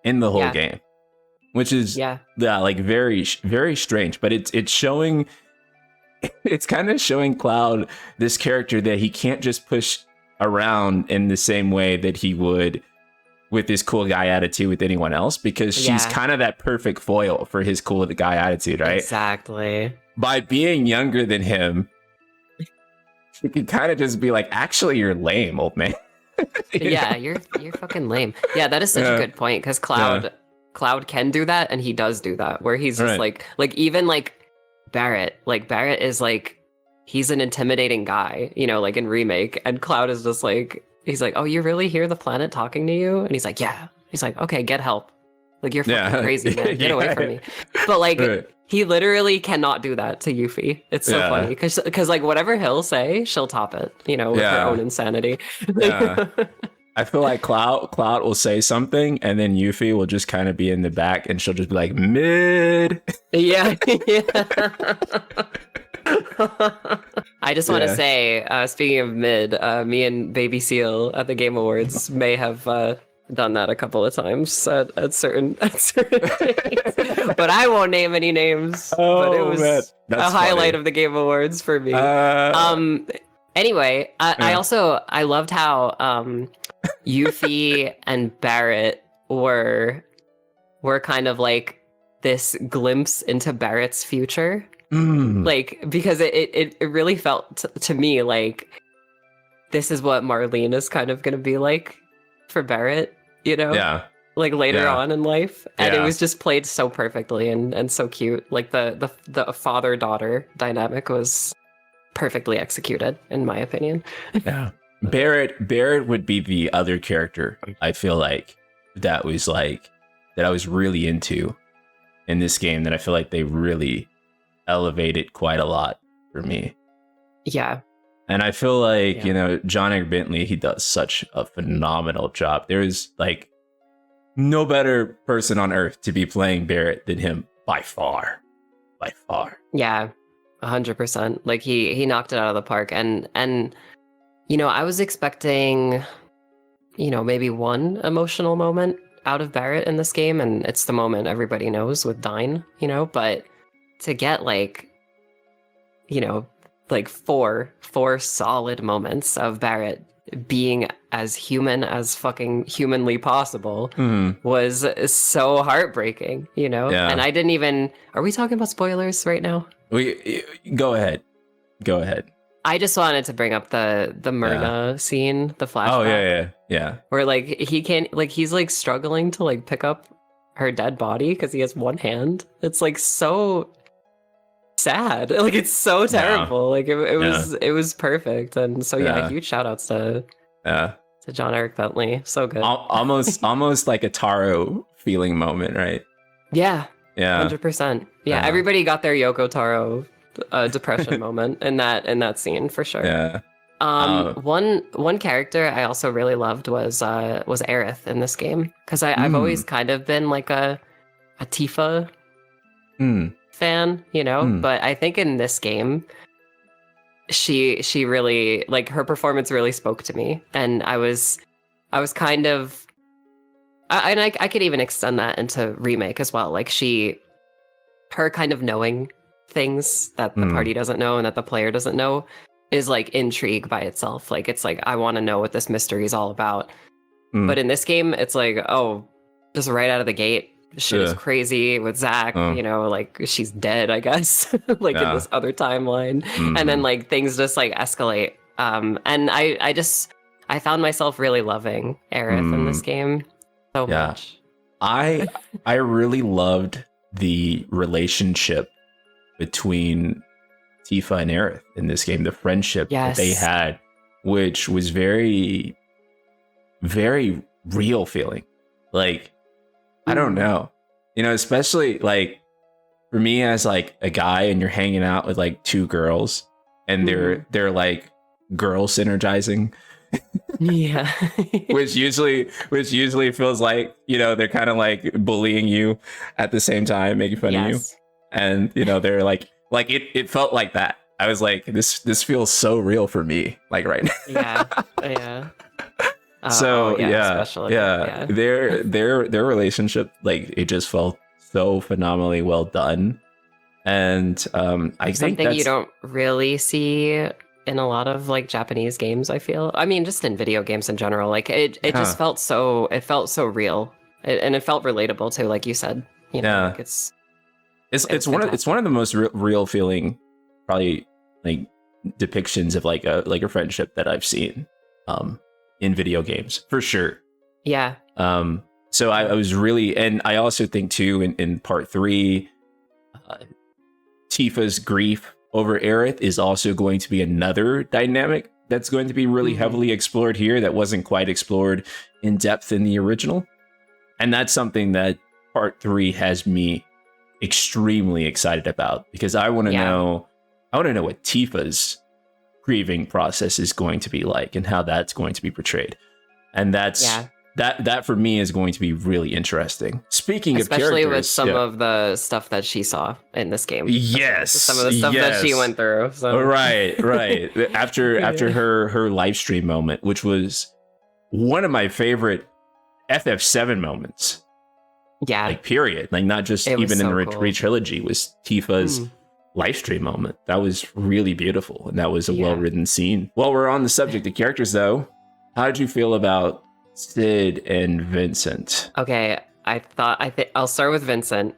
in the whole game, which is like very, very strange. But it's showing, it's kind of showing Cloud this character that he can't just push around in the same way that he would with his cool guy attitude with anyone else, because she's kind of that perfect foil for his cool guy attitude, right? Exactly. By being younger than him, she could kind of just be like, actually, you're lame, old man. You're fucking lame. Yeah, that is such a good point, because Cloud can do that, and he does do that, where he's just like even like Barrett is like, he's an intimidating guy, you know, like in Remake, and Cloud is just like, he's like, oh, you really hear the planet talking to you? And he's like, yeah. He's like, okay, get help. Like, you're fucking crazy, man. Get away from me. But like, he literally cannot do that to Yuffie. It's so funny, because like whatever he'll say, she'll top it, you know, with her own insanity. I feel like Cloud will say something, and then Yuffie will just kind of be in the back, and she'll just be like, mid. Yeah. I just want to say, speaking of mid, me and Baby Seal at the Game Awards may have done that a couple of times at certain things. But I won't name any names. But it was a highlight of the Game Awards for me. Anyway, I loved how Yuffie and Barrett were kind of like this glimpse into Barrett's future. Like, because it really felt to me like this is what Marlene is kind of going to be like for Barrett, you know? Yeah. Like later on in life. And it was just played so perfectly and so cute. Like the father-daughter dynamic was perfectly executed, in my opinion. Yeah. Barrett would be the other character, I feel like, that I was really into in this game, that I feel like they really elevated quite a lot for me. Yeah. And I feel like, John Eric Bentley, he does such a phenomenal job. There is like no better person on earth to be playing Barrett than him by far. By far. Yeah. 100%. Like he knocked it out of the park. And I was expecting, maybe one emotional moment out of Barrett in this game, and it's the moment everybody knows with Dine, but to get like four solid moments of Barrett being as human as fucking humanly possible was so heartbreaking, Yeah. And I didn't even, are we talking about spoilers right now? Go ahead. I just wanted to bring up the Myrna scene, the flashback. Oh yeah. Where like he can't, like he's like struggling to like pick up her dead body because he has one hand. It's like so sad. Like it's so terrible. Like it was perfect. And so huge shout outs to John Eric Bentley. So good. almost like a Taro feeling moment, right? Yeah. 100%. Yeah, everybody got their Yoko Taro depression moment in that scene for sure. Yeah. One character I also really loved was Aerith in this game, because I've always kind of been like a Tifa fan, but I think in this game she really, like, her performance really spoke to me, and I was kind of, I could even extend that into remake as well, like her kind of knowing things that the party doesn't know and that the player doesn't know is like intrigue by itself. Like it's like, I want to know what this mystery is all about. But in this game, it's like, oh, just right out of the gate, shit is crazy with Zack, like she's dead, I guess, like in this other timeline. And then like things just like escalate. And I found myself really loving Aerith in this game so much. I really loved the relationship between Tifa and Aerith in this game, the friendship that they had, which was very, very real feeling. Like, I don't know, especially like for me as like a guy and you're hanging out with like two girls and they're like girl synergizing. Yeah. which usually feels like, they're kind of like bullying you at the same time, making fun of you. And, they're like it felt like that. I was like, this feels so real for me, like right now. Yeah. Their relationship, like, it just felt so phenomenally well done. And I think something you don't really see in a lot of like Japanese games, I feel. I mean, just in video games in general, like it just felt so real, and it felt relatable too, like you said. Like it's one of the most real feeling, probably, like, depictions of like a friendship that I've seen in video games, for sure. Yeah. So I was really, and I also think too in part 3, Tifa's grief over Aerith is also going to be another dynamic that's going to be really heavily explored here that wasn't quite explored in depth in the original. And that's something that part 3 has me extremely excited about, because I want to know what Tifa's grieving process is going to be like and how that's going to be portrayed. And that's that for me is going to be really interesting. Speaking of characters, especially with some of the stuff that she saw in this game. Yes, some of the stuff that she went through. So. Right. After her live stream moment, which was one of my favorite FF7 moments. Yeah. Like, period. Like, not just even in the re-trilogy, was Tifa's live stream moment. That was really beautiful, and that was a well-written scene. While we're on the subject of characters, though, how did you feel about Cid and Vincent? Okay, I'll start with Vincent.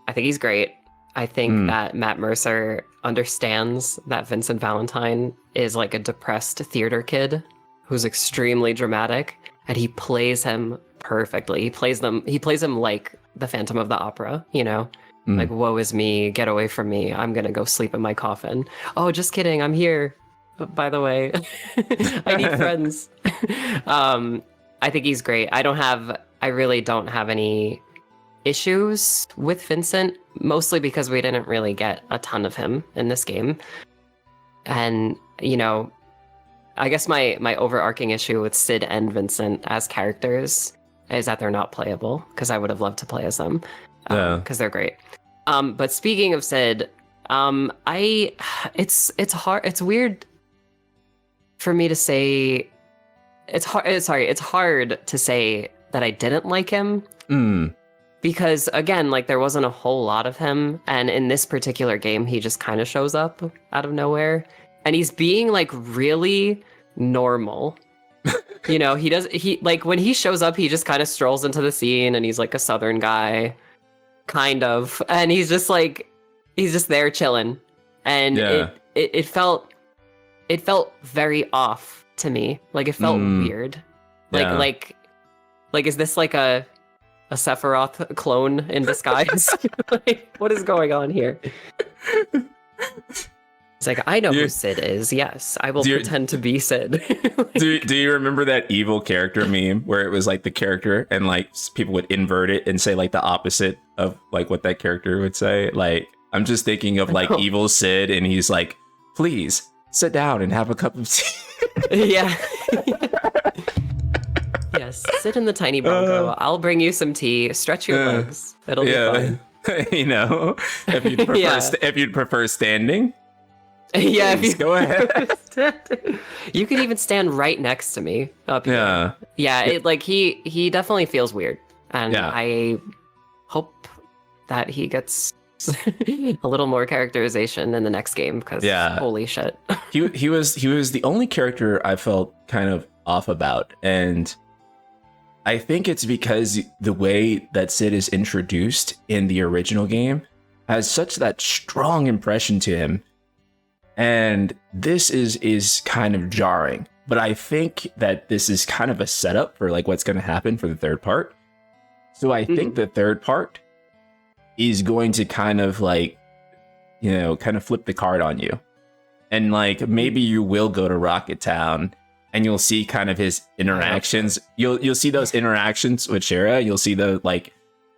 I think he's great. I think that Matt Mercer understands that Vincent Valentine is like a depressed theater kid who's extremely dramatic, and he plays him perfectly. He plays him like the Phantom of the Opera, like, woe is me, get away from me, I'm gonna go sleep in my coffin. Oh, just kidding, I'm here, by the way. I need friends. I think he's great. I really don't have any issues with Vincent, mostly because we didn't really get a ton of him in this game. And, you know, I guess my overarching issue with Cid and Vincent as characters is that they're not playable, because I would have loved to play as them, because they're great. But speaking of Cid, it's hard. It's weird for me to say. It's hard to say that I didn't like him. Because again, like, there wasn't a whole lot of him, and in this particular game, he just kind of shows up out of nowhere, and he's being like really normal. You know, he like, when he shows up, he just kind of strolls into the scene, and he's like a Southern guy, kind of, and he's just there chilling, and it felt very off to me. Like, it felt weird. Like is this like a Sephiroth clone in disguise? Like, what is going on here? It's like, I know who Cid is. Yes, I will pretend to be Cid. Like, do you remember that evil character meme where it was like the character and like people would invert it and say like the opposite of like what that character would say? Like, I'm just thinking of like evil Cid, and he's like, please sit down and have a cup of tea. Yeah. Yes, sit in the tiny Bronco. I'll bring you some tea. Stretch your legs. It'll be fun. You know, if you'd prefer standing. Yeah, if you go ahead. You could even stand right next to me up here. Yeah. It, like, he definitely feels weird, and I hope that he gets a little more characterization in the next game, because holy shit. he was the only character I felt kind of off about, and I think it's because the way that Cid is introduced in the original game has such that strong impression to him. And this is kind of jarring, but I think that this is kind of a setup for like what's going to happen for the third part. So I think the third part is going to kind of like, you know, kind of flip the card on you. And like, maybe you will go to Rocket Town and you'll see kind of his interactions. You'll see those interactions with Shara. You'll see the like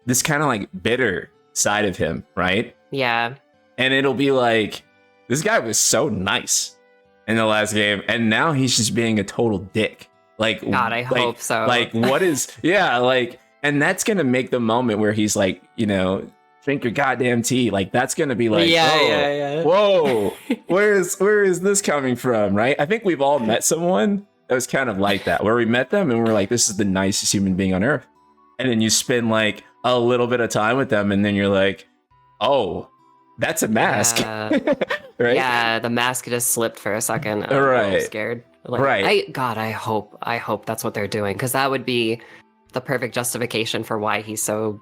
this kind of like bitter side of him, right? Yeah. And it'll be like, this guy was so nice in the last game, and now he's just being a total dick. Like, God, I hope so. Like, what is, like, and that's gonna make the moment where he's like, you know, drink your goddamn tea. Like, that's gonna be like, whoa, where is this coming from, right? I think we've all met someone that was kind of like that, where we met them and we're like, this is the nicest human being on earth, and then you spend like a little bit of time with them, and then you're like, oh, that's a mask. Right? Yeah, the mask just slipped for a second. I'm right. Scared. Like, I hope that's what they're doing, because that would be the perfect justification for why he's so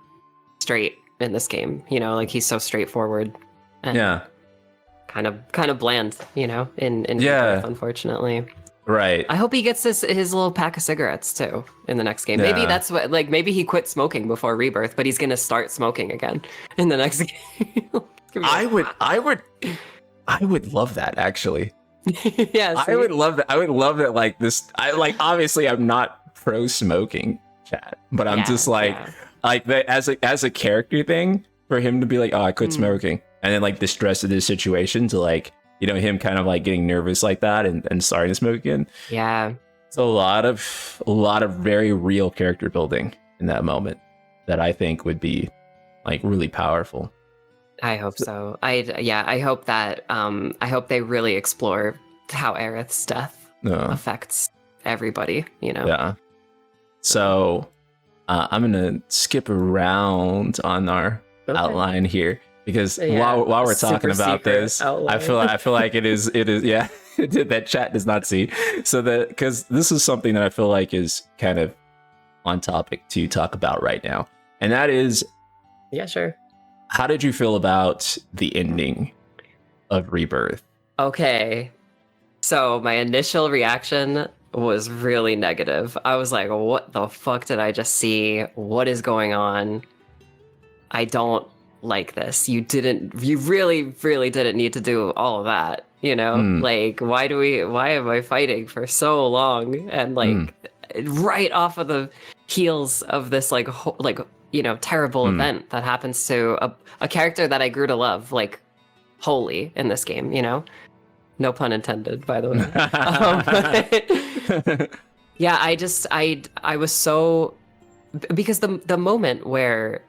straight in this game. You know, like, he's so straightforward. And kind of bland. You know, in Rebirth, unfortunately. Right. I hope he gets his little pack of cigarettes too in the next game. Maybe that's what, like, maybe he quit smoking before Rebirth, but he's gonna start smoking again in the next game. I would love that, actually. Yeah, I would love that. I would love that. Like, this, obviously I'm not pro smoking, chat, but I'm just like that as a character thing for him to be like, oh, I quit smoking, and then like the stress of this situation to like, you know, him kind of like getting nervous like that and starting to smoke again. Yeah. It's a lot of very real character building in that moment that I think would be like really powerful. I hope so. I hope that I hope they really explore how Aerith's death affects everybody, you know. Yeah. So I'm gonna skip around on our outline here, because while we're talking about this, outline. I feel like it is that chat does not see. So because this is something that I feel like is kind of on topic to talk about right now, and that is, sure. How did you feel about the ending of Rebirth? Okay, so my initial reaction was really negative. I was like, what the fuck did I just see? What is going on? I don't like this. You really, really didn't need to do all of that, you know? Like, why am I fighting for so long? And like, right off of the heels of this like terrible event that happens to a character that I grew to love like wholly in this game, no pun intended, by the way. Yeah, I was so, because the moment where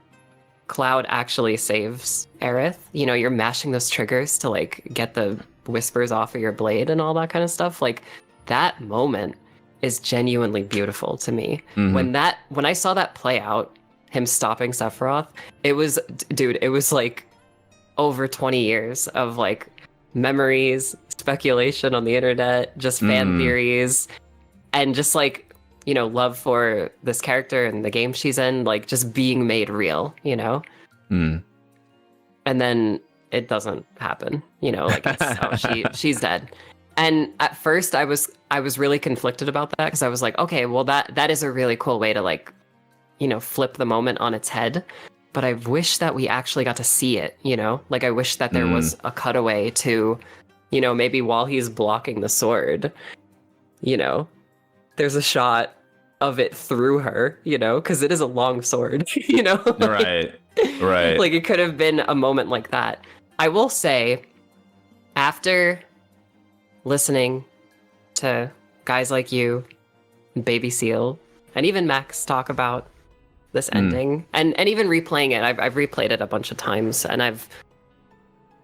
Cloud actually saves Aerith, you're mashing those triggers to like get the whispers off of your blade and all that kind of stuff, like that moment is genuinely beautiful to me. When I saw that play out, him stopping Sephiroth, it was like over 20 years of like memories, speculation on the internet, just fan theories, and just like, love for this character and the game she's in, like just being made real, And then it doesn't happen, like she's dead. And at first I was really conflicted about that, because I was like, okay, well that is a really cool way to like, flip the moment on its head. But I wish that we actually got to see it, like I wish that there was a cutaway to, maybe while he's blocking the sword, there's a shot of it through her, because it is a long sword, Right. Like it could have been a moment like that. I will say, after listening to guys like you, Baby Seal, and even Max talk about this ending, and even replaying it, I've replayed it a bunch of times, and I've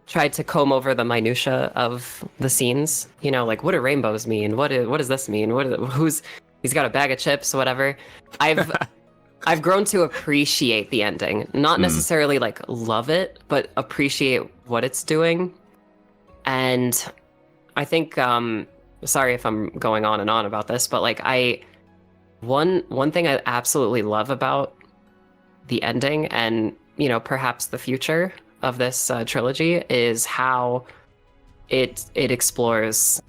tried to comb over the minutia of the scenes, like what do rainbows mean? What does this mean? He's got a bag of chips, whatever. I've grown to appreciate the ending, not necessarily like love it, but appreciate what it's doing. And I think, sorry if I'm going on and on about this, but like one thing I absolutely love about the ending, and perhaps the future of this trilogy, is how it explores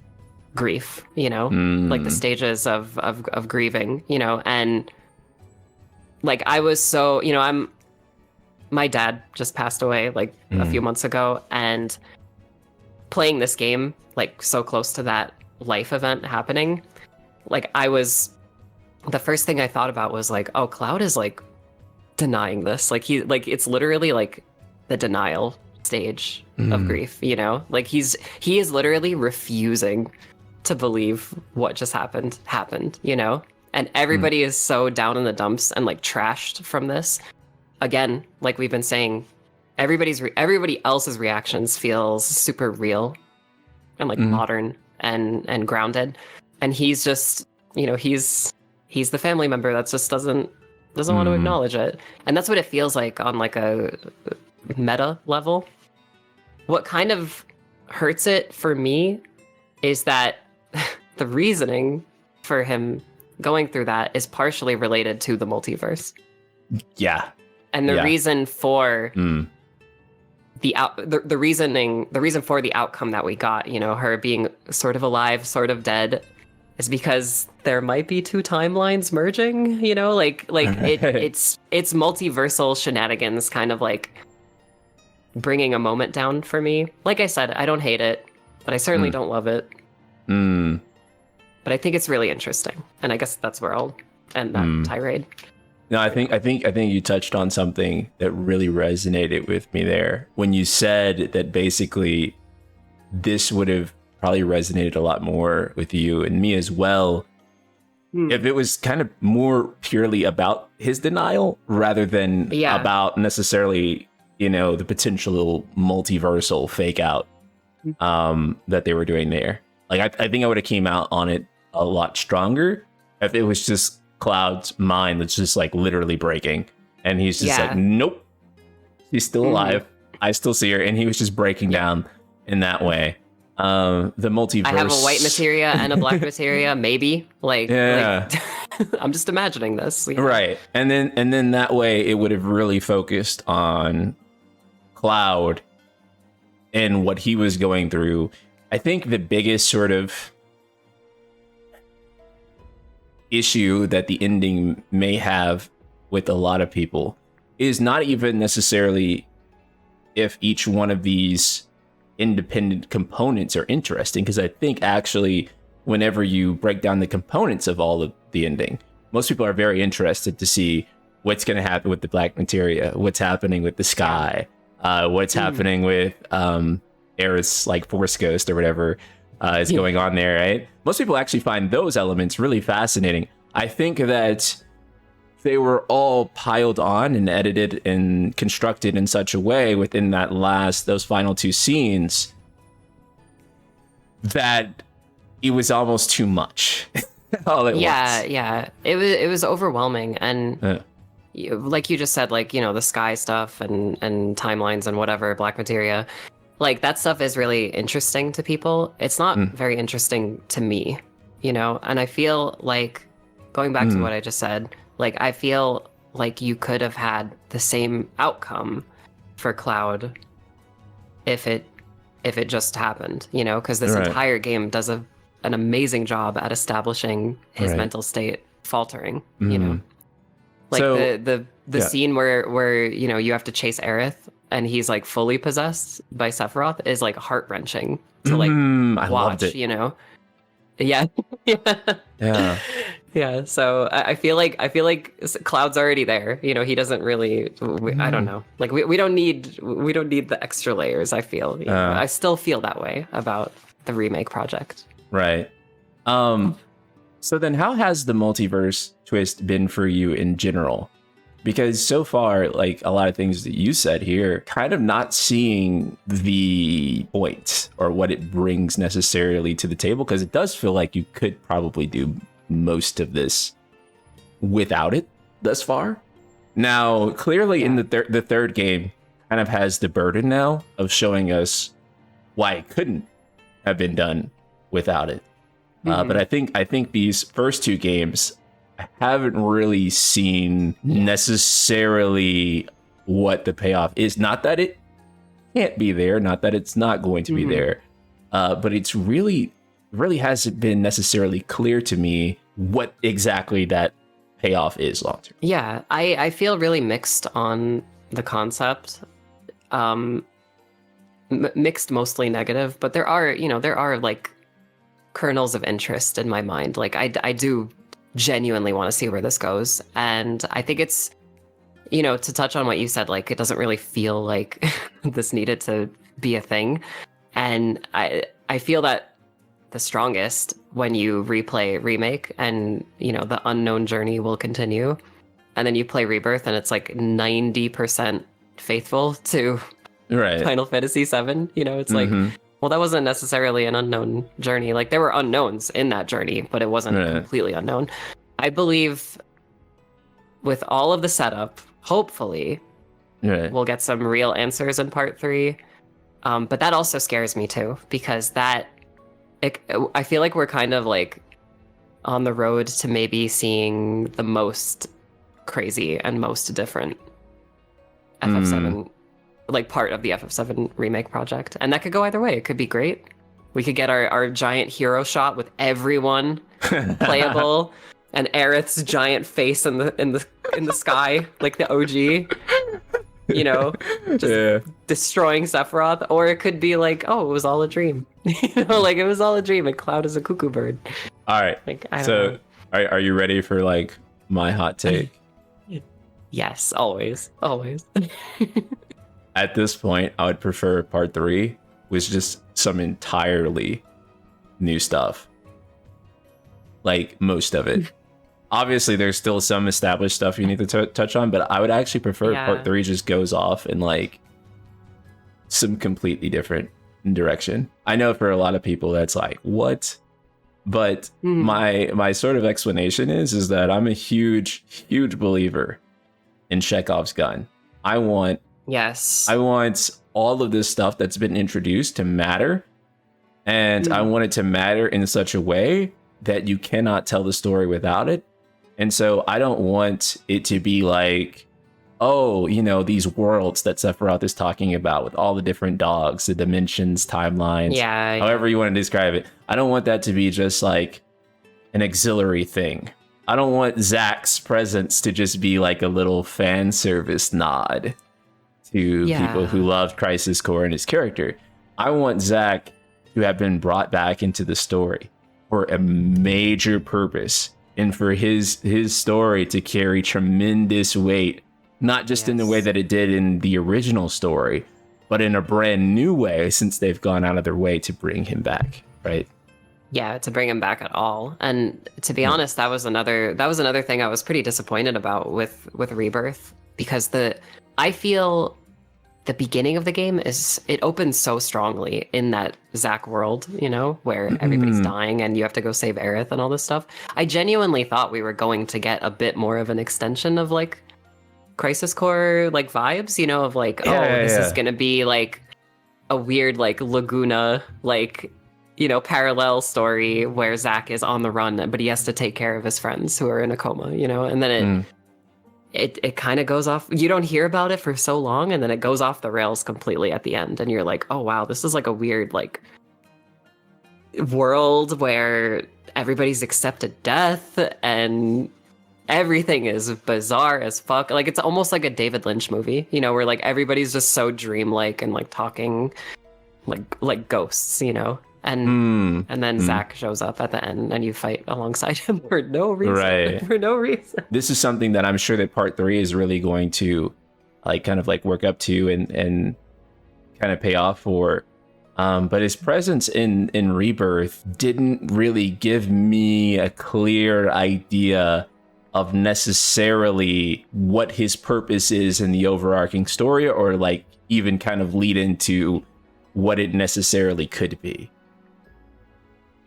grief, like the stages of grieving, and like I was so, my dad just passed away like a few months ago, and playing this game like so close to that life event happening, like the first thing I thought about was like, oh, Cloud is like denying this, like it's literally like the denial stage of grief, like he is literally refusing to believe what just happened, and everybody is so down in the dumps and like trashed from this. Again, like we've been saying, everybody else's reactions feels super real and like modern and grounded, and he's just, he's the family member that just doesn't want to acknowledge it. And that's what it feels like on like a meta level. What kind of hurts it for me is that the reasoning for him going through that is partially related to the multiverse. Yeah. And the reason for the reason for the outcome that we got, her being sort of alive, sort of dead, is because there might be two timelines merging, it's multiversal shenanigans kind of like bringing a moment down for me. Like I said, I don't hate it, but I certainly don't love it. But I think it's really interesting, and I guess that's where I'll end that tirade. No, I think you touched on something that really resonated with me there when you said that basically this would have probably resonated a lot more with you and me as well if it was kind of more purely about his denial rather than about necessarily, the potential multiversal fake out that they were doing there. Like I think I would have came out on it a lot stronger if it was just Cloud's mind that's just like literally breaking, and he's just like, nope, she's still alive. I still see her, and he was just breaking down in that way. The multiverse. I have a white materia and a black materia, maybe. Like I'm just imagining this, right? And then that way it would have really focused on Cloud and what he was going through. I think the biggest sort of issue that the ending may have with a lot of people is not even necessarily if each one of these independent components are interesting, because I think actually whenever you break down the components of all of the ending, most people are very interested to see what's going to happen with the black materia, what's happening with the sky, what's happening with Aerith's like Force Ghost or whatever is going on there, right? Most people actually find those elements really fascinating. I think that they were all piled on and edited and constructed in such a way within those final two scenes that it was almost too much all at once. Yeah. It was overwhelming. And like you just said, like, you know, the sky stuff and timelines and whatever, black materia, like that stuff is really interesting to people. It's not very interesting to me, you know? And I feel like, going back to what I just said, like, I feel like you could have had the same outcome for Cloud if it just happened, you know, because this entire game does an amazing job at establishing his mental state faltering, you know. Like so, the scene where you know you have to chase Aerith and he's like fully possessed by Sephiroth is like heart-wrenching to like watch, you know. Yeah. Yeah, so I feel like Cloud's already there. You know, he doesn't really. I don't know. Like we don't need the extra layers. I feel. You know? I still feel that way about the remake project. Right. So then, how has the multiverse twist been for you in general? Because so far, like a lot of things that you said here, kind of not seeing the point or what it brings necessarily to the table, because it does feel like you could probably do most of this without it thus far. Now, clearly in the third game kind of has the burden now of showing us why it couldn't have been done without it. But I think these first two games, I haven't really seen necessarily what the payoff is. Not that it can't be there, not that it's not going to be there, but it's really hasn't been necessarily clear to me what exactly that payoff is long term. Yeah, I feel really mixed on the concept. Mixed, mostly negative, but there are like kernels of interest in my mind. Like I do genuinely want to see where this goes, and I think it's, you know, to touch on what you said, like it doesn't really feel like this needed to be a thing, and I feel that the strongest when you replay remake and, you know, the unknown journey will continue, and then you play Rebirth and it's like 90% faithful to Final Fantasy VII. You know, it's like, well, that wasn't necessarily an unknown journey. Like there were unknowns in that journey, but it wasn't completely unknown. I believe with all of the setup, hopefully we'll get some real answers in part 3. But that also scares me too, because I feel like we're kind of like on the road to maybe seeing the most crazy and most different FF7, like part of the FF7 remake project. And that could go either way. It could be great. We could get our giant hero shot with everyone playable and Aerith's giant face in the sky, like the OG. You know, just destroying Sephiroth. Or it could be like, oh, it was all a dream. You know, like it was all a dream and Cloud is a cuckoo bird. All right. Like, I don't know. Are you ready for like my hot take? Yes, always. At this point, I would prefer part 3 was just some entirely new stuff. Like most of it. Obviously, there's still some established stuff you need to touch on, but I would actually prefer part 3 just goes off in like some completely different direction. I know for a lot of people that's like, what? But my sort of explanation is that I'm a huge believer in Chekhov's gun. I want all of this stuff that's been introduced to matter, and I want it to matter in such a way that you cannot tell the story without it. And so I don't want it to be like, oh, you know, these worlds that Sephiroth is talking about with all the different dogs, the dimensions, timelines, however you want to describe it. I don't want that to be just like an auxiliary thing. I don't want Zack's presence to just be like a little fan service nod to people who loved Crisis Core and his character. I want Zack to have been brought back into the story for a major purpose and for his story to carry tremendous weight, not just in the way that it did in the original story, but in a brand new way since they've gone out of their way to bring him back, right? Yeah, to bring him back at all. And to be honest, that was another thing I was pretty disappointed about with Rebirth, because I feel the beginning of the game it opens so strongly in that Zack world, you know, where everybody's dying and you have to go save Aerith and all this stuff. I genuinely thought we were going to get a bit more of an extension of like Crisis Core like vibes, you know, of like, this is gonna be like a weird like Laguna like, you know, parallel story where Zack is on the run, but he has to take care of his friends who are in a coma, you know, and then it kind of goes off. You don't hear about it for so long, and then it goes off the rails completely at the end, and you're like, oh wow, this is like a weird like world where everybody's accepted death and everything is bizarre as fuck. Like it's almost like a David Lynch movie, you know, where like everybody's just so dreamlike and like talking like ghosts, you know. And then Zack shows up at the end and you fight alongside him for no reason. Right. For no reason. This is something that I'm sure that part 3 is really going to like kind of like work up to and kind of pay off for. But his presence in Rebirth didn't really give me a clear idea of necessarily what his purpose is in the overarching story, or like even kind of lead into what it necessarily could be.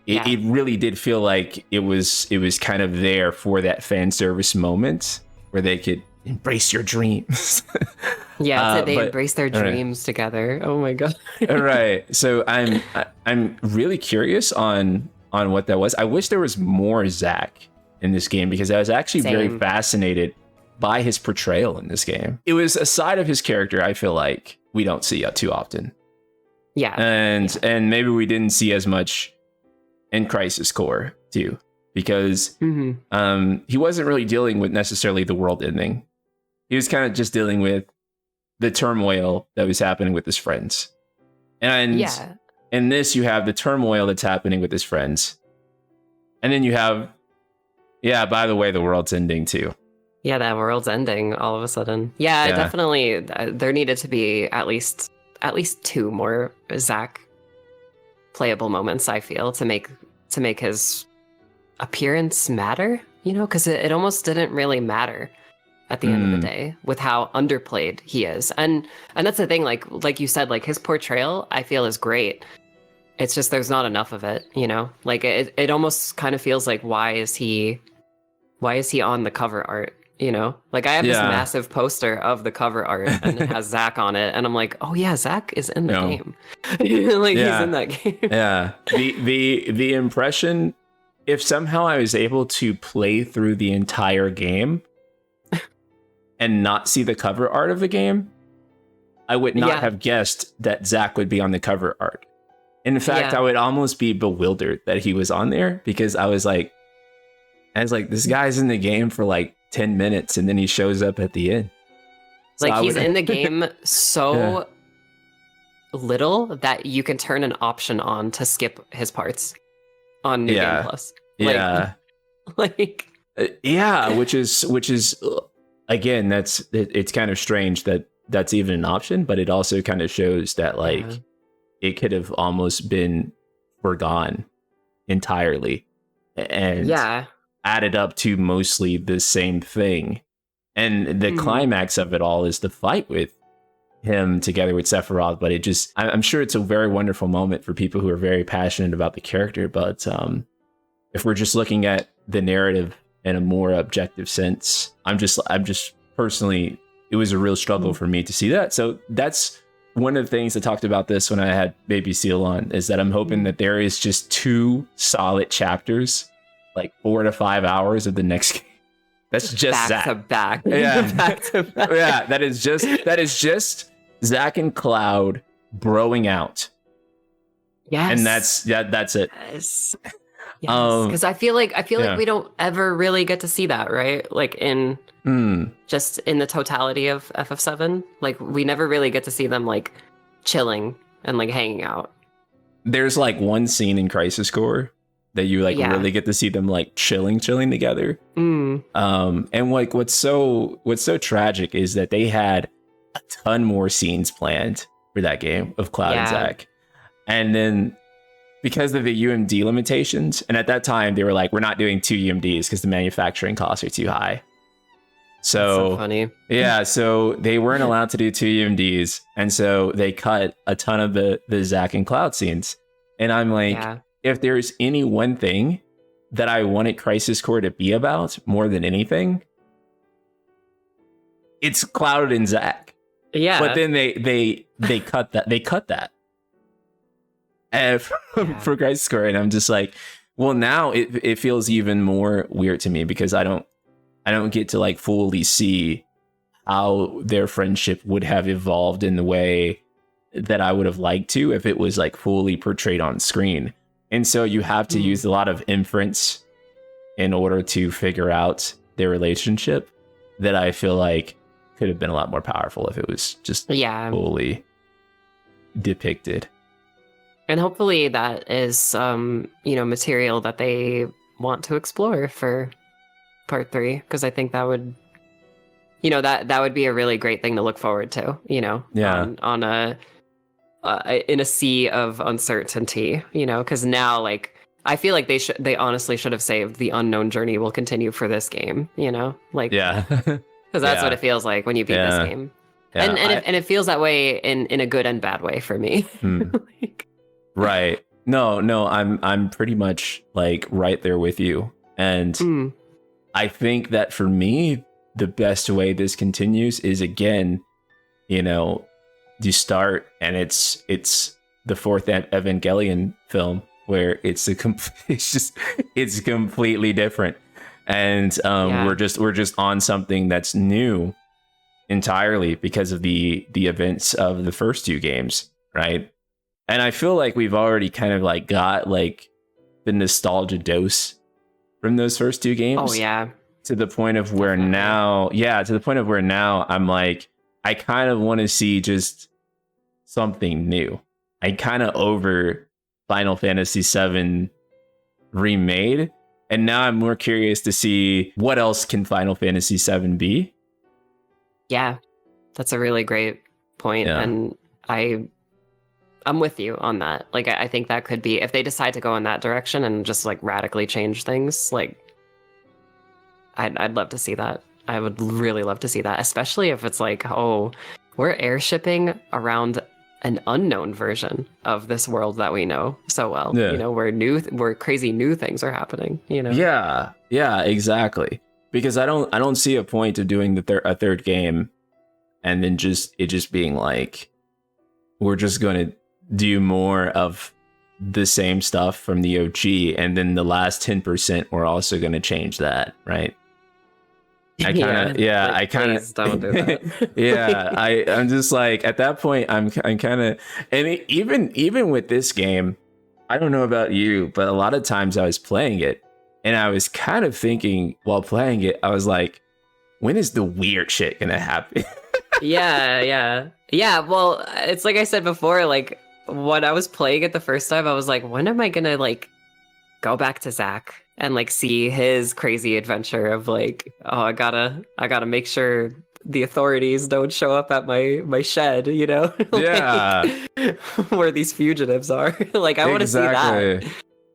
It really did feel like it was kind of there for that fan service moment where they could embrace your dreams. Yeah, they embrace their dreams together. Oh my god. Right. So I'm really curious on what that was. I wish there was more Zack in this game, because I was actually very fascinated by his portrayal in this game. It was a side of his character I feel like we don't see too often. Yeah. And maybe we didn't see as much in Crisis Core too, because he wasn't really dealing with necessarily the world ending. He was kind of just dealing with the turmoil that was happening with his friends. And in this, you have the turmoil that's happening with his friends. And then you have, by the way, the world's ending too. Yeah, that world's ending all of a sudden. Yeah. Definitely. There needed to be at least 2 more Zack playable moments, I feel, to make his appearance matter, you know, because it almost didn't really matter at the end of the day with how underplayed he is. And that's the thing, like you said, like his portrayal I feel is great. It's just there's not enough of it, you know? Like it almost kind of feels like why is he on the cover art? You know, like I have this massive poster of the cover art and it has Zack on it. And I'm like, oh yeah, Zack is in the game. Like he's in that game. Yeah. The impression, if somehow I was able to play through the entire game and not see the cover art of the game, I would not have guessed that Zack would be on the cover art. In fact, I would almost be bewildered that he was on there, because I was like, this guy's in the game for like 10 minutes and then he shows up at the end. So like he's in the game so little that you can turn an option on to skip his parts on New Game Plus. Like, which is again, it's kind of strange that that's even an option, but it also kind of shows that like it could have almost been forgone entirely and added up to mostly the same thing. And the climax of it all is the fight with him together with Sephiroth. But I'm sure it's a very wonderful moment for people who are very passionate about the character. But if we're just looking at the narrative in a more objective sense, I'm just personally, it was a real struggle for me to see that. So that's one of the things I talked about this when I had Baby Seal on, is that I'm hoping that there is just 2 solid chapters, like 4 to 5 hours of the next game. That's just back Zack. to back. Yeah. Back to back. Yeah, that is just Zack and Cloud broing out. Yes. And that's it. Yes. Because I feel like we don't ever really get to see that, right? Like in just in the totality of FF7, like we never really get to see them like chilling and like hanging out. There's like one scene in Crisis Core that you like really get to see them like chilling together. And like what's so tragic is that they had a ton more scenes planned for that game of Cloud and Zack, and then because of the UMD limitations, and at that time they were like, we're not doing 2 UMDs because the manufacturing costs are too high. So funny. Yeah, so they weren't allowed to do 2 UMDs, and so they cut a ton of the Zack and Cloud scenes. And I'm like, if there's any one thing that I wanted Crisis Core to be about more than anything, it's Cloud and Zack. Yeah. But then they cut that. They cut that. And for Crisis Core, and I'm just like, well, now it feels even more weird to me because I don't get to like fully see how their friendship would have evolved in the way that I would have liked to if it was like fully portrayed on screen. And so you have to use a lot of inference in order to figure out their relationship that I feel like could have been a lot more powerful if it was just fully depicted. And hopefully that is, material that they want to explore for part 3, because I think that would, that would be a really great thing to look forward to, on a in a sea of uncertainty, because now like I feel like they honestly should have saved the unknown journey will continue for this game, like because that's what it feels like when you beat this game, and it feels that way in a good and bad way for me. Right. No, I'm pretty much like right there with you. And I think that for me, the best way this continues is again, you start and it's the 4th Evangelion film where it's completely different. And we're just on something that's new entirely because of the events of the first 2 games, right? And I feel like we've already kind of like got like the nostalgia dose from those first 2 games. Oh yeah. To the point of where now I'm like, I kind of want to see just something new. I kind of over Final Fantasy VII remade, and now I'm more curious to see what else can Final Fantasy VII be. Yeah, that's a really great point, and I'm with you on that. Like, I think that could be, if they decide to go in that direction and just like radically change things, like I'd love to see that. I would really love to see that, especially if it's like, oh, we're airshipping around an unknown version of this world that we know so well. Where crazy new things are happening. Yeah, exactly. Because I don't see a point of doing a third game, and then just being like, we're just going to do more of the same stuff from the OG, and then the last 10% we're also going to change that, right? I kind of don't do that. I'm just like, at that point I'm kind of, and even with this game, I don't know about you, but a lot of times I was playing it and I was kind of thinking while playing it, I was like, when is the weird shit gonna happen? Yeah. Well, it's like I said before, like when I was playing it the first time, I was like, when am I gonna like go back to Zack and like see his crazy adventure of like, oh, I gotta make sure the authorities don't show up at my shed, like, where these fugitives are. Like, I want to see that.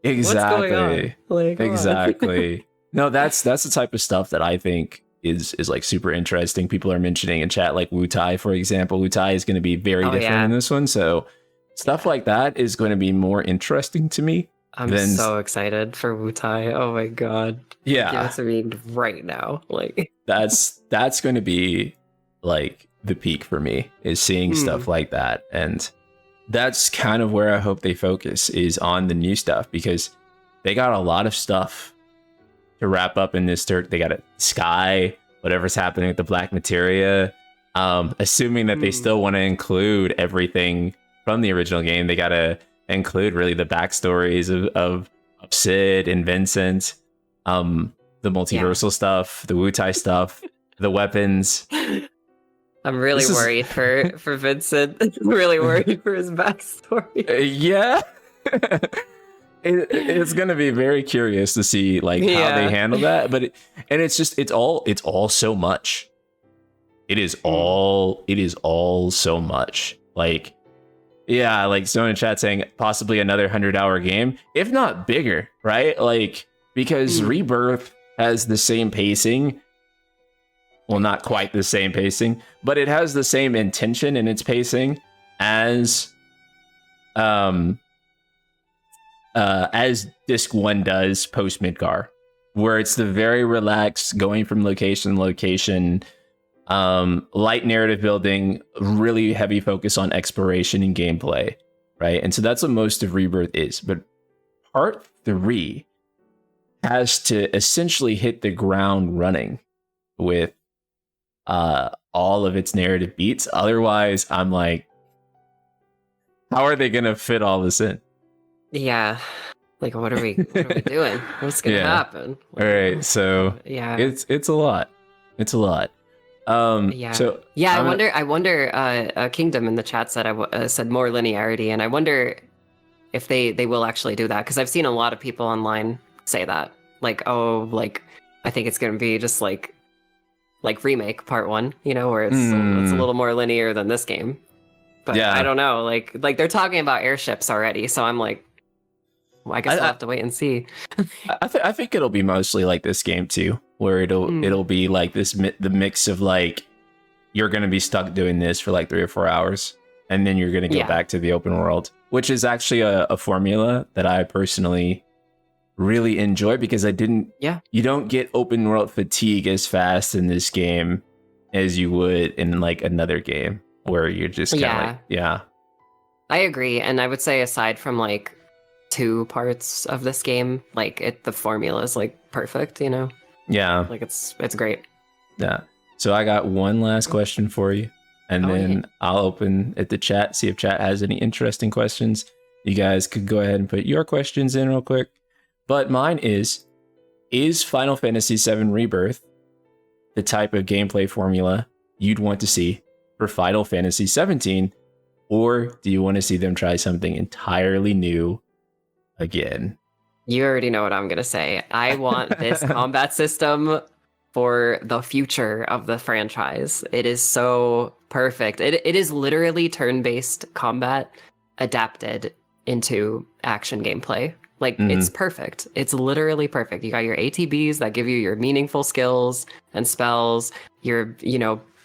Exactly. What's going on? Like, exactly. No, that's the type of stuff that I think is like super interesting. People are mentioning in chat, like Wutai, for example. Wutai is going to be very different in this one, so stuff like that is going to be more interesting to me. I'm so excited for Wutai. Oh my god. Yeah. Give it to me right now. Like that's going to be like the peak for me, is seeing stuff like that. And that's kind of where I hope they focus, is on the new stuff, because they got a lot of stuff to wrap up in this dirt. They got a Sky, whatever's happening with the Black Materia. Assuming that they still want to include everything from the original game, they got to include really the backstories of Cid and Vincent, the multiversal stuff, the Wutai stuff, the weapons. I'm really worried for Vincent. I'm really worried for his backstory. It's going to be very curious to see like how they handle that. But it's all so much. It is all so much. Like, yeah, like someone in chat saying possibly another 100-hour game, if not bigger, right? Like, because Rebirth has the same pacing. Well, not quite the same pacing, but it has the same intention in its pacing as Disc 1 does post Midgar, where it's the very relaxed, going from location to location, light narrative building, really heavy focus on exploration and gameplay, right? And so that's what most of Rebirth is. But part 3 has to essentially hit the ground running with all of its narrative beats. Otherwise, I'm like, how are they gonna fit all this in? Yeah, like what are we doing? What's gonna happen? All right, so yeah, it's a lot. It's a lot. So yeah, I wonder. Kingdom in the chat said said more linearity, and I wonder if they will actually do that, because I've seen a lot of people online say that, like, oh, like I think it's gonna be just like remake part 1, you know, where it's a little more linear than this game. But yeah. I don't know, like they're talking about airships already, so I'm like, well, I guess we'll have to wait and see. I think it'll be mostly like this game too, where it'll be like the mix of like, you're gonna be stuck doing this for like 3 or 4 hours, and then you're gonna go back to the open world, which is actually a formula that I personally really enjoy, because you don't get open world fatigue as fast in this game as you would in like another game where you're just kind of like, I agree. And I would say, aside from like 2 parts of this game, like the formula is like perfect, you know? Yeah. Like it's great. Yeah. So I got one last question for you, and then I'll open at the chat, see if chat has any interesting questions. You guys could go ahead and put your questions in real quick. But mine is Final Fantasy VII Rebirth the type of gameplay formula you'd want to see for Final Fantasy XVII, or do you want to see them try something entirely new again? You already know what I'm going to say. I want this combat system for the future of the franchise. It is so perfect. It is literally turn-based combat adapted into action gameplay. Like, it's perfect. It's literally perfect. You got your ATBs that give you your meaningful skills and spells. You're,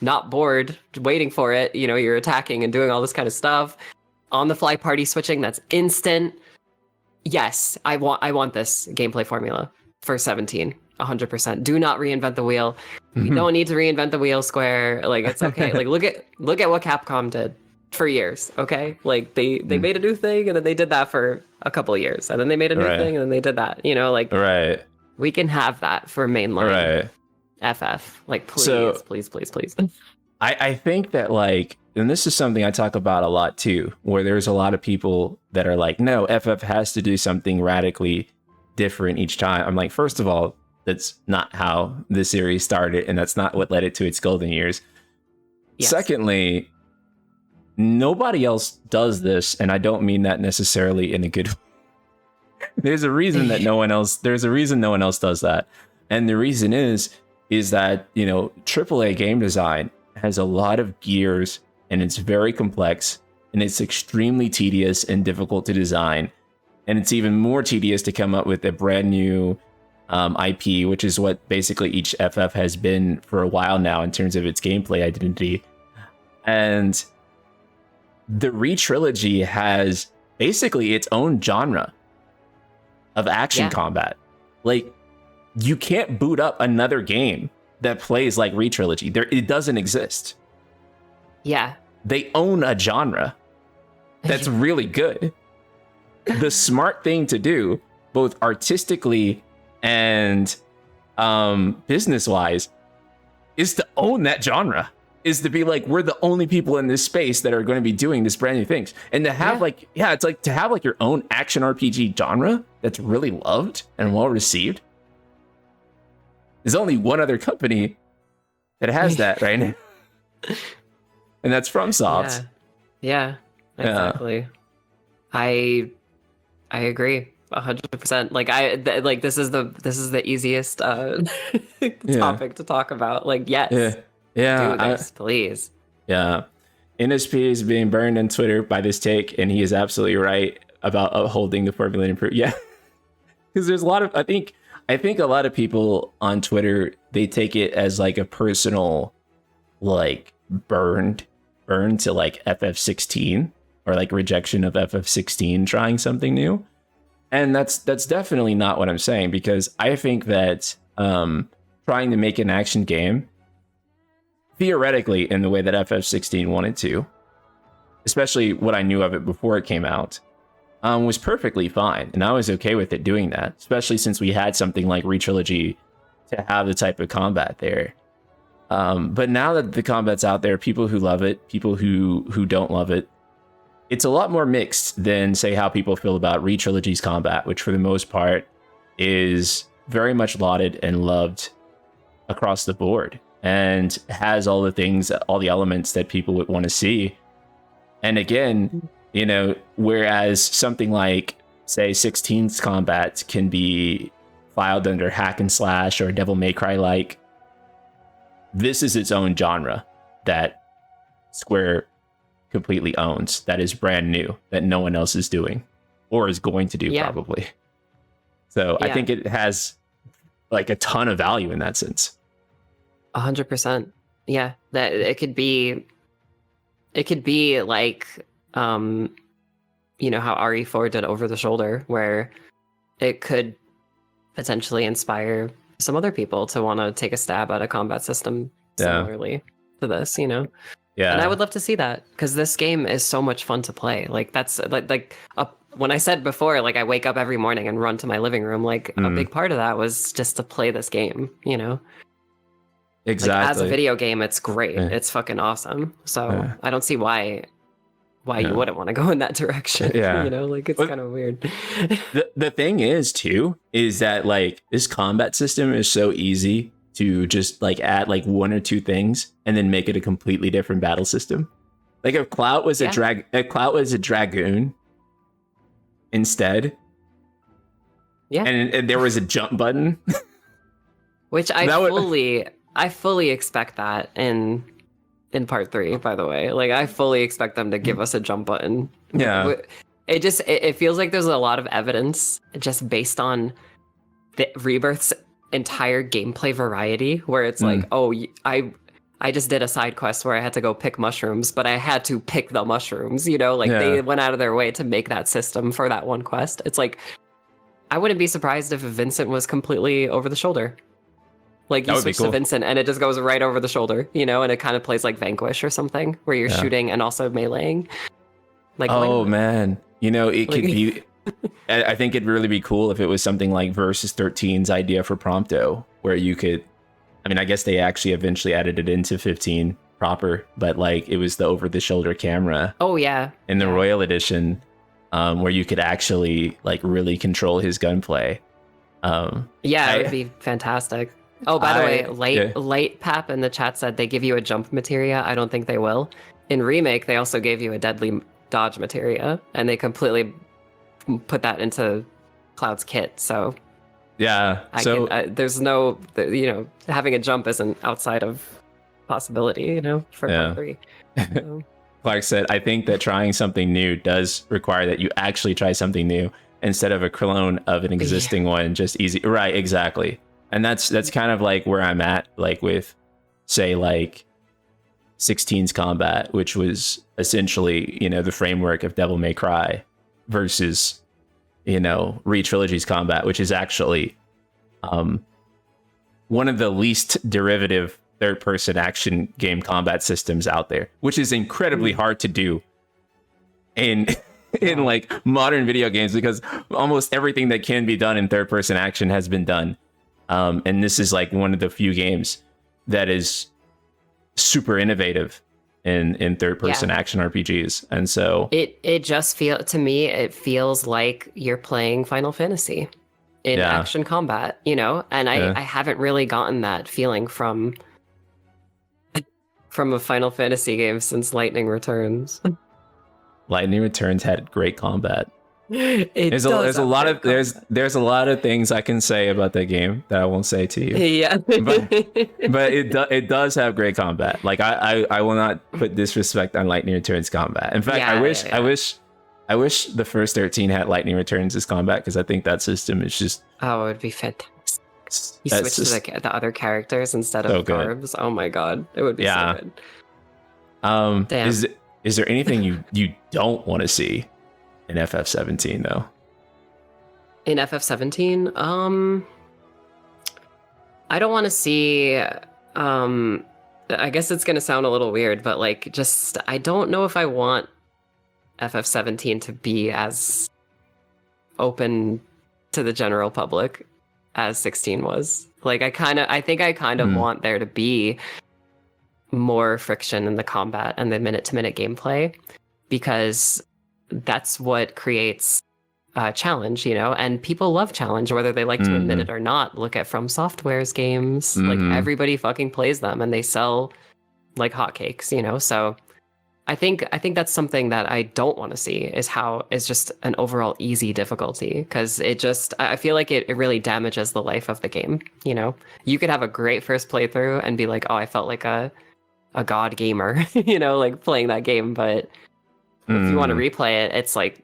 not bored waiting for it. You're attacking and doing all this kind of stuff. On the fly party switching, that's instant. Yes, I want this gameplay formula for 17. 100%. Do not reinvent the wheel. You don't need to reinvent the wheel, Square. Like, it's okay. Like, look at what Capcom did for years. Okay, like they made a new thing, and then they did that for a couple of years, and then they made a new thing, and then they did that. We can have that for mainline FF. Like, please. I think that, like, and this is something I talk about a lot too, where there's a lot of people that are like, no, FF has to do something radically different each time. I'm like, first of all, that's not how the series started, and that's not what led it to its golden years. Yes. Secondly, nobody else does this, and I don't mean that necessarily in a good way. There's a reason no one else does that. And the reason is that, AAA game design has a lot of gears, and it's very complex, and it's extremely tedious and difficult to design. And it's even more tedious to come up with a brand new IP, which is what basically each FF has been for a while now in terms of its gameplay identity. And the Re-Trilogy has basically its own genre of action combat. Like, you can't boot up another game that plays like Re-Trilogy. It doesn't exist. Yeah. They own a genre that's really good. The smart thing to do, both artistically and business-wise, is to own that genre. Is to be like, we're the only people in this space that are going to be doing this brand new things. And to have it's like to have like your own action RPG genre that's really loved and well received. There's only one other company that has that right now. And that's FromSoft. Yeah, exactly. I agree. 100%. Like this is the easiest Yeah. topic to talk about. Like, yes, Yeah. do this, please. Yeah. NSP is being burned on Twitter by this take, and he is absolutely right about upholding the formula improvement. Yeah. Because there's a lot of, I think a lot of people on Twitter, they take it as like a personal, like burn to like FF16, or like rejection of FF16 trying something new. And that's definitely not what I'm saying, because I think that trying to make an action game, theoretically, in the way that FF16 wanted to, especially what I knew of it before it came out, was perfectly fine. And I was okay with it doing that, especially since we had something like Retrilogy to have the type of combat there. But now that the combat's out there, people who love it, people who don't love it, it's a lot more mixed than, say, how people feel about Retrilogy's combat, which for the most part is very much lauded and loved across the board, and has all the things, all the elements that people would want to see. And again, you know, whereas something like, say, 16's combat can be filed under hack and slash or Devil May Cry like, this is its own genre that Square completely owns, that is brand new, that no one else is doing or is going to do, probably. So I think it has like a ton of value in that sense. 100%. Yeah, that it could be like you know how RE4 did Over the Shoulder, where it could potentially inspire some other people to want to take a stab at a combat system similarly to this, you know. Yeah. And I would love to see that, because this game is so much fun to play. Like, that's when I said before, like, I wake up every morning and run to my living room, like a big part of that was just to play this game, you know. Exactly. Like, as a video game, it's great. It's fucking awesome. So I don't see why you wouldn't want to go in that direction. You know, like, it's kind of weird. The thing is, too, is that like this combat system is so easy to just like add like one or two things and then make it a completely different battle system. Like if Clout was a dragoon instead, and there was a jump button, which I fully expect that in part 3, by the way. Like, I fully expect them to give us a jump button. Yeah. It feels like there's a lot of evidence just based on the Rebirth's entire gameplay variety, where it's like, oh, I just did a side quest where I had to go pick mushrooms, but I had to pick the mushrooms, you know? Like, they went out of their way to make that system for that one quest. It's like, I wouldn't be surprised if Vincent was completely over the shoulder. Like, you switch to Vincent and it just goes right over the shoulder, you know, and it kind of plays like Vanquish or something, where you're shooting and also meleeing. Like, oh man, you know, it could be. I think it'd really be cool if it was something like Versus 13's idea for Prompto, where you could. I mean, I guess they actually eventually added it into 15 proper, but like it was the over-the-shoulder camera. Oh yeah. In the Royal Edition, where you could actually like really control his gunplay. It would be fantastic. Oh, by the way, Light Pap in the chat said they give you a jump materia. I don't think they will. In Remake, they also gave you a deadly dodge materia, and they completely put that into Cloud's kit. So there's no, you know, having a jump isn't outside of possibility, you know, for part 3. So. Clark said, I think that trying something new does require that you actually try something new instead of a clone of an existing one. Just easy. Right, exactly. And that's kind of like where I'm at, like with, say, like 16's combat, which was essentially, you know, the framework of Devil May Cry, versus, you know, Retrilogy's combat, which is actually one of the least derivative third-person action game combat systems out there, which is incredibly hard to do in like modern video games, because almost everything that can be done in third-person action has been done. And this is like one of the few games that is super innovative in third-person action RPGs. And so it just feels like you're playing Final Fantasy in action combat, you know? And I haven't really gotten that feeling from a Final Fantasy game since Lightning Returns. Lightning Returns had great combat. There's a lot of there's a lot of things I can say about that game that I won't say to you. Yeah, but it does have great combat. Like I will not put disrespect on Lightning Returns combat. In fact, Yeah, I wish the first 13 had Lightning Returns as combat, because I think that system is just oh, it would be fantastic. You that's switch just to the other characters instead so of good. Garbs. Oh my god, it would be so good. Damn. Is there anything you don't want to see in FF17 though? In FF17, I don't want to see. I guess it's gonna sound a little weird, but like, just I don't know if I want FF17 to be as open to the general public as 16 was. Like, I think I kind of want there to be more friction in the combat and the minute-to-minute gameplay, because that's what creates challenge, you know, and people love challenge, whether they like to admit it or not. Look at From Software's games. Like, everybody fucking plays them and they sell like hotcakes, you know. So I think that's something that I don't want to see, is just an overall easy difficulty, because I feel like it really damages the life of the game, you know. You could have a great first playthrough and be like, oh, I felt like a god gamer, you know, like playing that game, but if you want to replay it, it's like,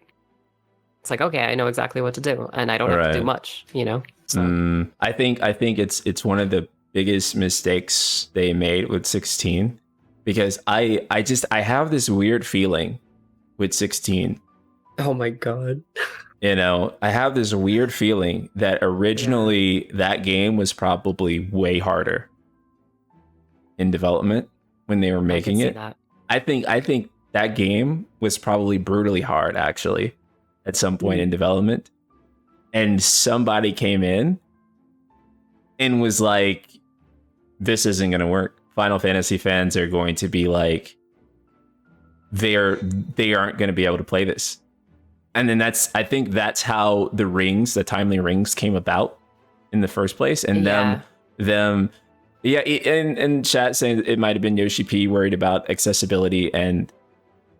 okay, I know exactly what to do, and I don't have to do much, you know. So I think it's one of the biggest mistakes they made with 16, because I have this weird feeling with 16. Oh my god. You know, I have this weird feeling that originally that game was probably way harder in development when they were making it. I think that game was probably brutally hard, actually, at some point in development. And somebody came in and was like, this isn't going to work. Final Fantasy fans are going to be like, they aren't going to be able to play this. And then I think that's how the timely rings came about in the first place. And and chat saying it might have been Yoshi P worried about accessibility, and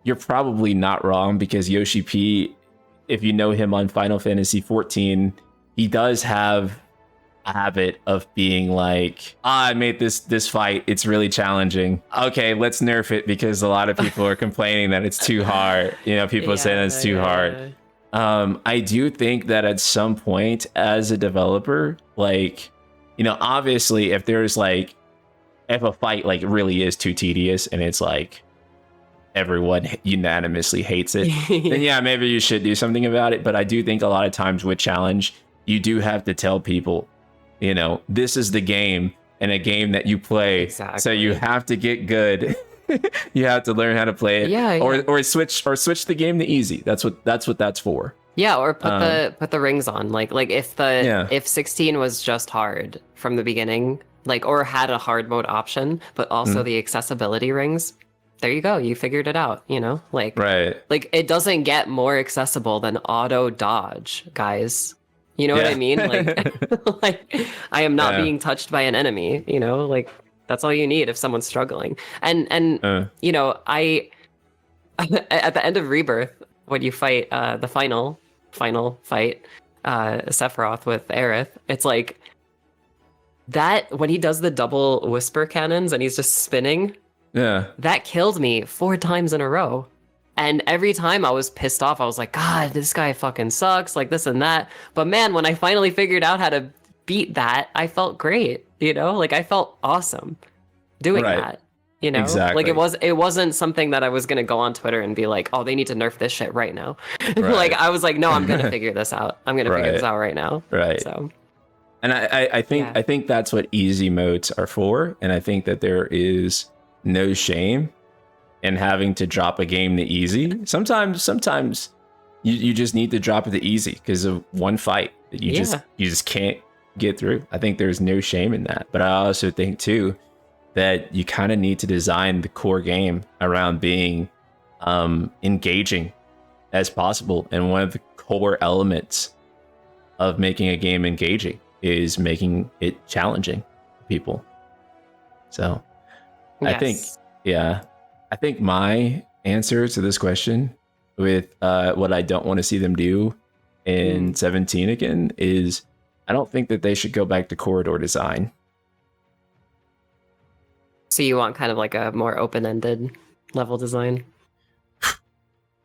you're probably not wrong, because Yoshi P, if you know him on Final Fantasy XIV, he does have a habit of being like, I made this fight, it's really challenging. Okay, let's nerf it, because a lot of people are complaining that it's too hard. You know, people are saying it's too hard. I do think that at some point as a developer, like, you know, obviously if a fight like really is too tedious and it's like everyone unanimously hates it, then yeah, maybe you should do something about it. But I do think a lot of times with challenge, you do have to tell people, you know, this is the game, and a game that you play. Exactly. So you have to get good. You have to learn how to play it. Yeah. Or switch the game to easy. That's what that's for. Yeah, or put the rings on. Like if 16 was just hard from the beginning, like, or had a hard mode option, but also the accessibility rings, there you go. You figured it out, you know? Like, like, it doesn't get more accessible than auto dodge, guys. You know what I mean? Like, like, I am not being touched by an enemy, you know? Like, that's all you need if someone's struggling. And you know, at the end of Rebirth, when you fight the final fight, Sephiroth with Aerith, it's like that, when he does the double whisper cannons and he's just spinning, that killed me 4 times in a row. And every time I was pissed off. I was like, God, this guy fucking sucks, like this and that. But man, when I finally figured out how to beat that, I felt great, you know? Like, I felt awesome doing that. You know, exactly. Like, it wasn't something that I was gonna go on Twitter and be like, oh, they need to nerf this shit right now. Like, I was like, no, I'm gonna figure this out. I'm gonna figure this out right now. Right. So, and I think that's what easy modes are for. And I think that there is no shame in having to drop a game to easy. Sometimes you just need to drop it to easy because of one fight that you just can't get through. I think there's no shame in that. But I also think too that you kind of need to design the core game around being engaging as possible. And one of the core elements of making a game engaging is making it challenging for people. So I think my answer to this question with what I don't want to see them do in 17 again is I don't think that they should go back to corridor design. So you want kind of like a more open-ended level design?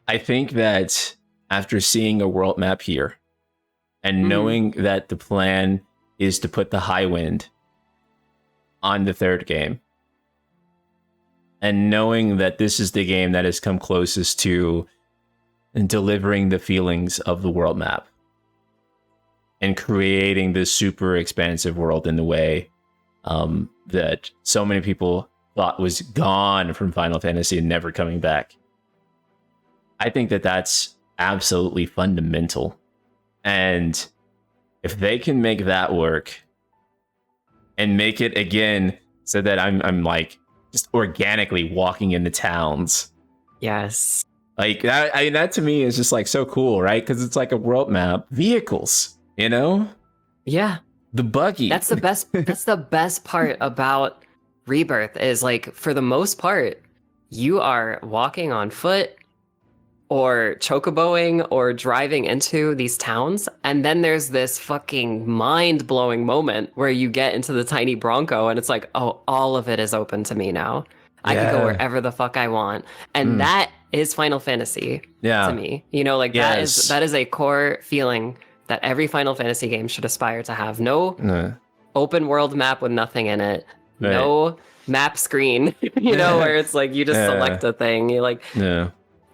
I think that after seeing a world map here and knowing that the plan is to put the high wind on the third game, and knowing that this is the game that has come closest to delivering the feelings of the world map and creating this super expansive world in the way that so many people thought was gone from Final Fantasy and never coming back. I think that that's absolutely fundamental. And if they can make that work and make it again so that I'm like just organically walking into towns. Yes. Like that, I mean, that to me is just like so cool, right? Because it's like a world map, vehicles, you know? Yeah. The buggy. That's the best. That's the best part about Rebirth is like, for the most part, you are walking on foot or chocoboing or driving into these towns. And then there's this fucking mind-blowing moment where you get into the tiny Bronco and it's like, oh, all of it is open to me now. I can go wherever the fuck I want. And that is Final Fantasy to me. You know, like that is a core feeling that every Final Fantasy game should aspire to have. No open world map with nothing in it. Right. No map screen, you know, where it's like you just select a thing. You like,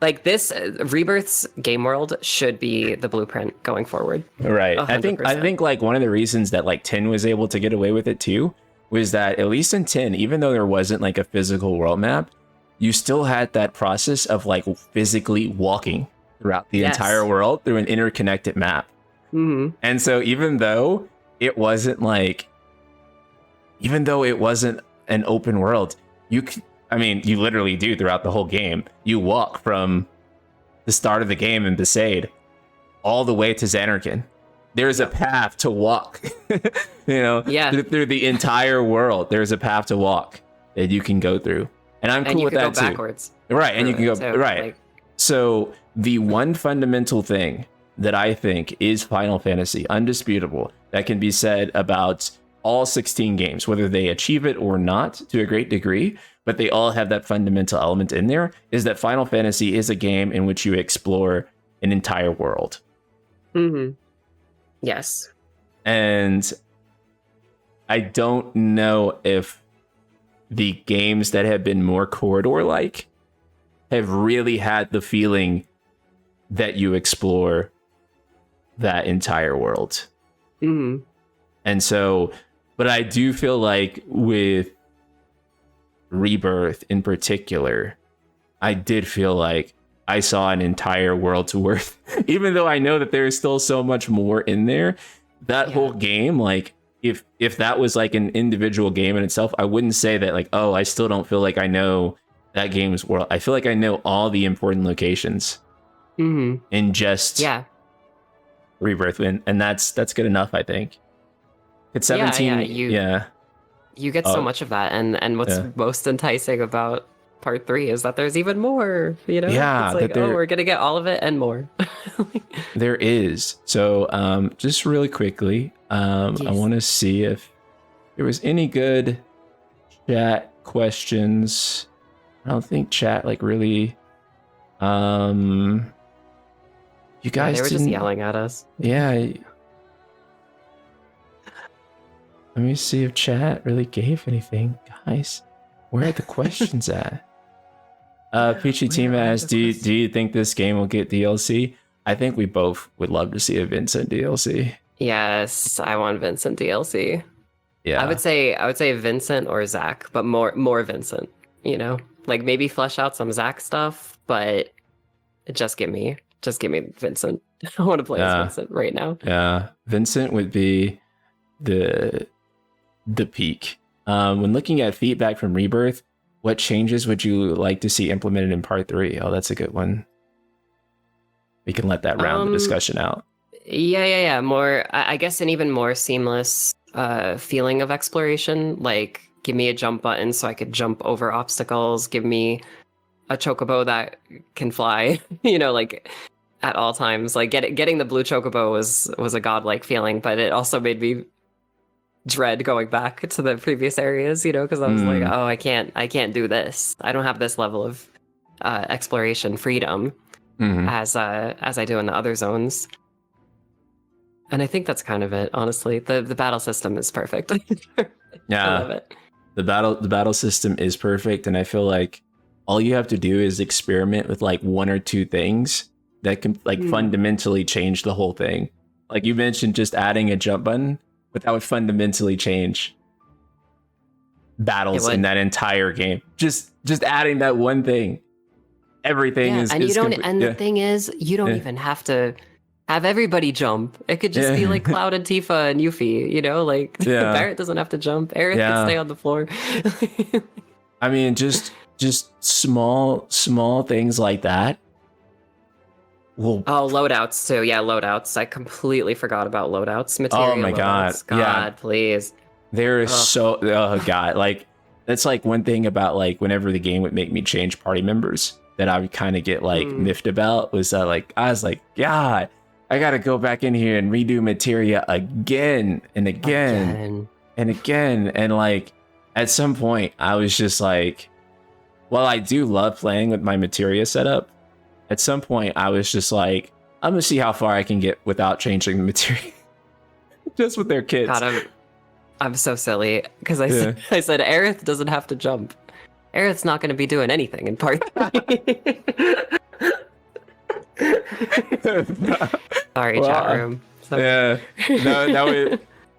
like this Rebirth's game world should be the blueprint going forward. Right. 100%. I think like one of the reasons that like 10 was able to get away with it too was that at least in 10, even though there wasn't like a physical world map, you still had that process of like physically walking throughout the entire world through an interconnected map. And so even though it wasn't an open world, you literally do throughout the whole game. You walk from the start of the game in Cid all the way to Xanarkand. There's a path to walk, you know, through the entire world. There's a path to walk that you can go through. And I'm cool with that too. Backwards. Right. And you can go right. Like, so the one fundamental thing that I think is Final Fantasy, undisputable, that can be said about all 16 games, whether they achieve it or not to a great degree, but they all have that fundamental element in there, is that Final Fantasy is a game in which you explore an entire world. Yes. And I don't know if the games that have been more corridor-like have really had the feeling that you explore that entire world. And so, but I do feel like with Rebirth in particular, I did feel like I saw an entire world's worth, even though I know that there is still so much more in there. That whole game, like if that was like an individual game in itself, I wouldn't say that like, oh, I still don't feel like I know that game's world. I feel like I know all the important locations in just Rebirth, and that's good enough, I think. It's 17. You get so much of that, and what's most enticing about part 3 is that there's even more, you know? It's like, we're gonna get all of it and more. There is. So just really quickly, I want to see if there was any good chat questions. I don't think chat like really you guys they were just yelling at us. Let me see if chat really gave anything. Guys, where are the questions at? Peachy Team asks, do you think this game will get DLC? I think we both would love to see a Vincent DLC. Yes, I want Vincent DLC. Yeah. I would say Vincent or Zack, but more Vincent, you know? Like maybe flesh out some Zack stuff, but just give me Vincent. I want to play as Vincent right now. Yeah. Vincent would be the peak. When looking at feedback from Rebirth, what changes would you like to see implemented in part 3? Oh, that's a good one. We can let that round the discussion out. Yeah. More, I guess, an even more seamless feeling of exploration. Like, give me a jump button so I could jump over obstacles. Give me a chocobo that can fly, like at all times. Like getting the blue chocobo was a godlike feeling, but it also made me dread going back to the previous areas, because I was like, oh, I can't do this. I don't have this level of exploration freedom as I do in the other zones. And I think that's kind of it, honestly. The battle system is perfect. Yeah. I love it. The battle system is perfect, and I feel like all you have to do is experiment with like one or two things that can like fundamentally change the whole thing. Like you mentioned, just adding a jump button, but that would fundamentally change battles in that entire game. Just adding that one thing, everything is. And the thing is, you don't even have to have everybody jump. It could just be like Cloud and Tifa and Yuffie, like Barrett doesn't have to jump. Aerith can stay on the floor. I mean, just small things like that. Loadouts too. Yeah, loadouts. I completely forgot about loadouts. Material. Oh my god. God, please. There is god. Like that's like one thing about like whenever the game would make me change party members that I would kind of get like miffed about was that like I was like, God, I gotta go back in here and redo materia again and again and again. And like at some point I was just like, well, I do love playing with my materia setup. At some point I was just like, I'm gonna see how far I can get without changing the materia. Just with their kids. God, I'm so silly because I said Aerith doesn't have to jump. Aerith's not going to be doing anything in part 3. Sorry, chat room. Yeah,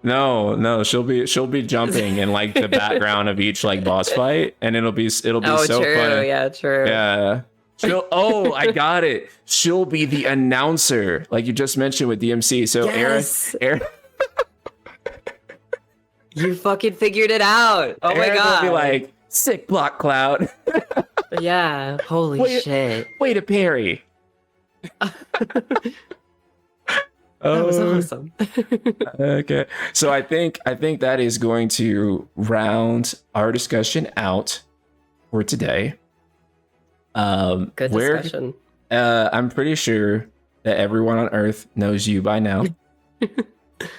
no. She'll be jumping in like the background of each like boss fight, and it'll be so true. fun. Yeah, true. Yeah. I got it. She'll be the announcer, like you just mentioned with DMC. So Aerith. You fucking figured it out. Oh my god. Will be like, sick block Cloud. Yeah. Holy shit. Way to parry. That was awesome. Okay. So I think that is going to round our discussion out for today. Good discussion. I'm pretty sure that everyone on Earth knows you by now.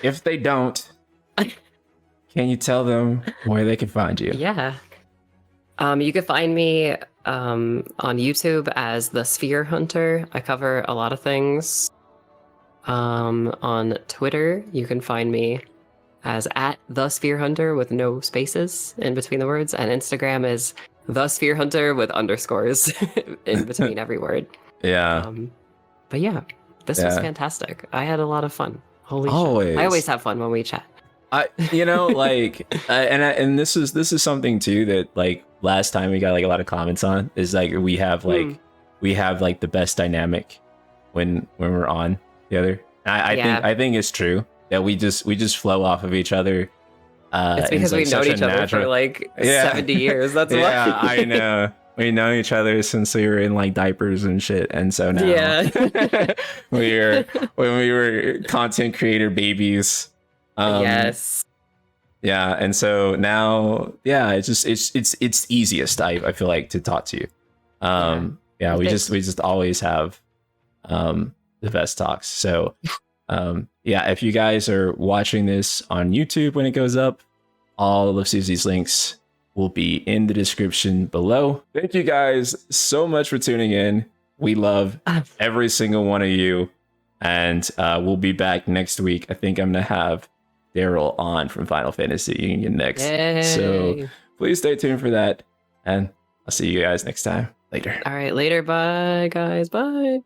If they don't, can you tell them where they can find you? Yeah. You can find me on YouTube as the Sphere Hunter. I cover a lot of things. On Twitter, you can find me as @TheSphereHunter with no spaces in between the words. And Instagram is TheSphereHunter with underscores in between every word. Yeah. But yeah, this was fantastic. I had a lot of fun. Holy shit. I always have fun when we chat. And this is something too that like last time we got like a lot of comments on is like we have like the best dynamic when we're on together. I think it's true that we just flow off of each other. It's because we've known each other for like 70 years. That's why. Yeah, I know. We've known each other since we were in like diapers and shit, and so now when we were content creator babies. Yes. Yeah, and so now, it's easiest. I feel like to talk to you. We just always have the best talks. So if you guys are watching this on YouTube when it goes up, all of Suzi's links will be in the description below. Thank you guys so much for tuning in. We love every single one of you, and we'll be back next week. I think I'm gonna have Daryl on from Final Fantasy Union next. Yay. So please stay tuned for that, and I'll see you guys next time. Later. All right, later. Bye, guys. Bye.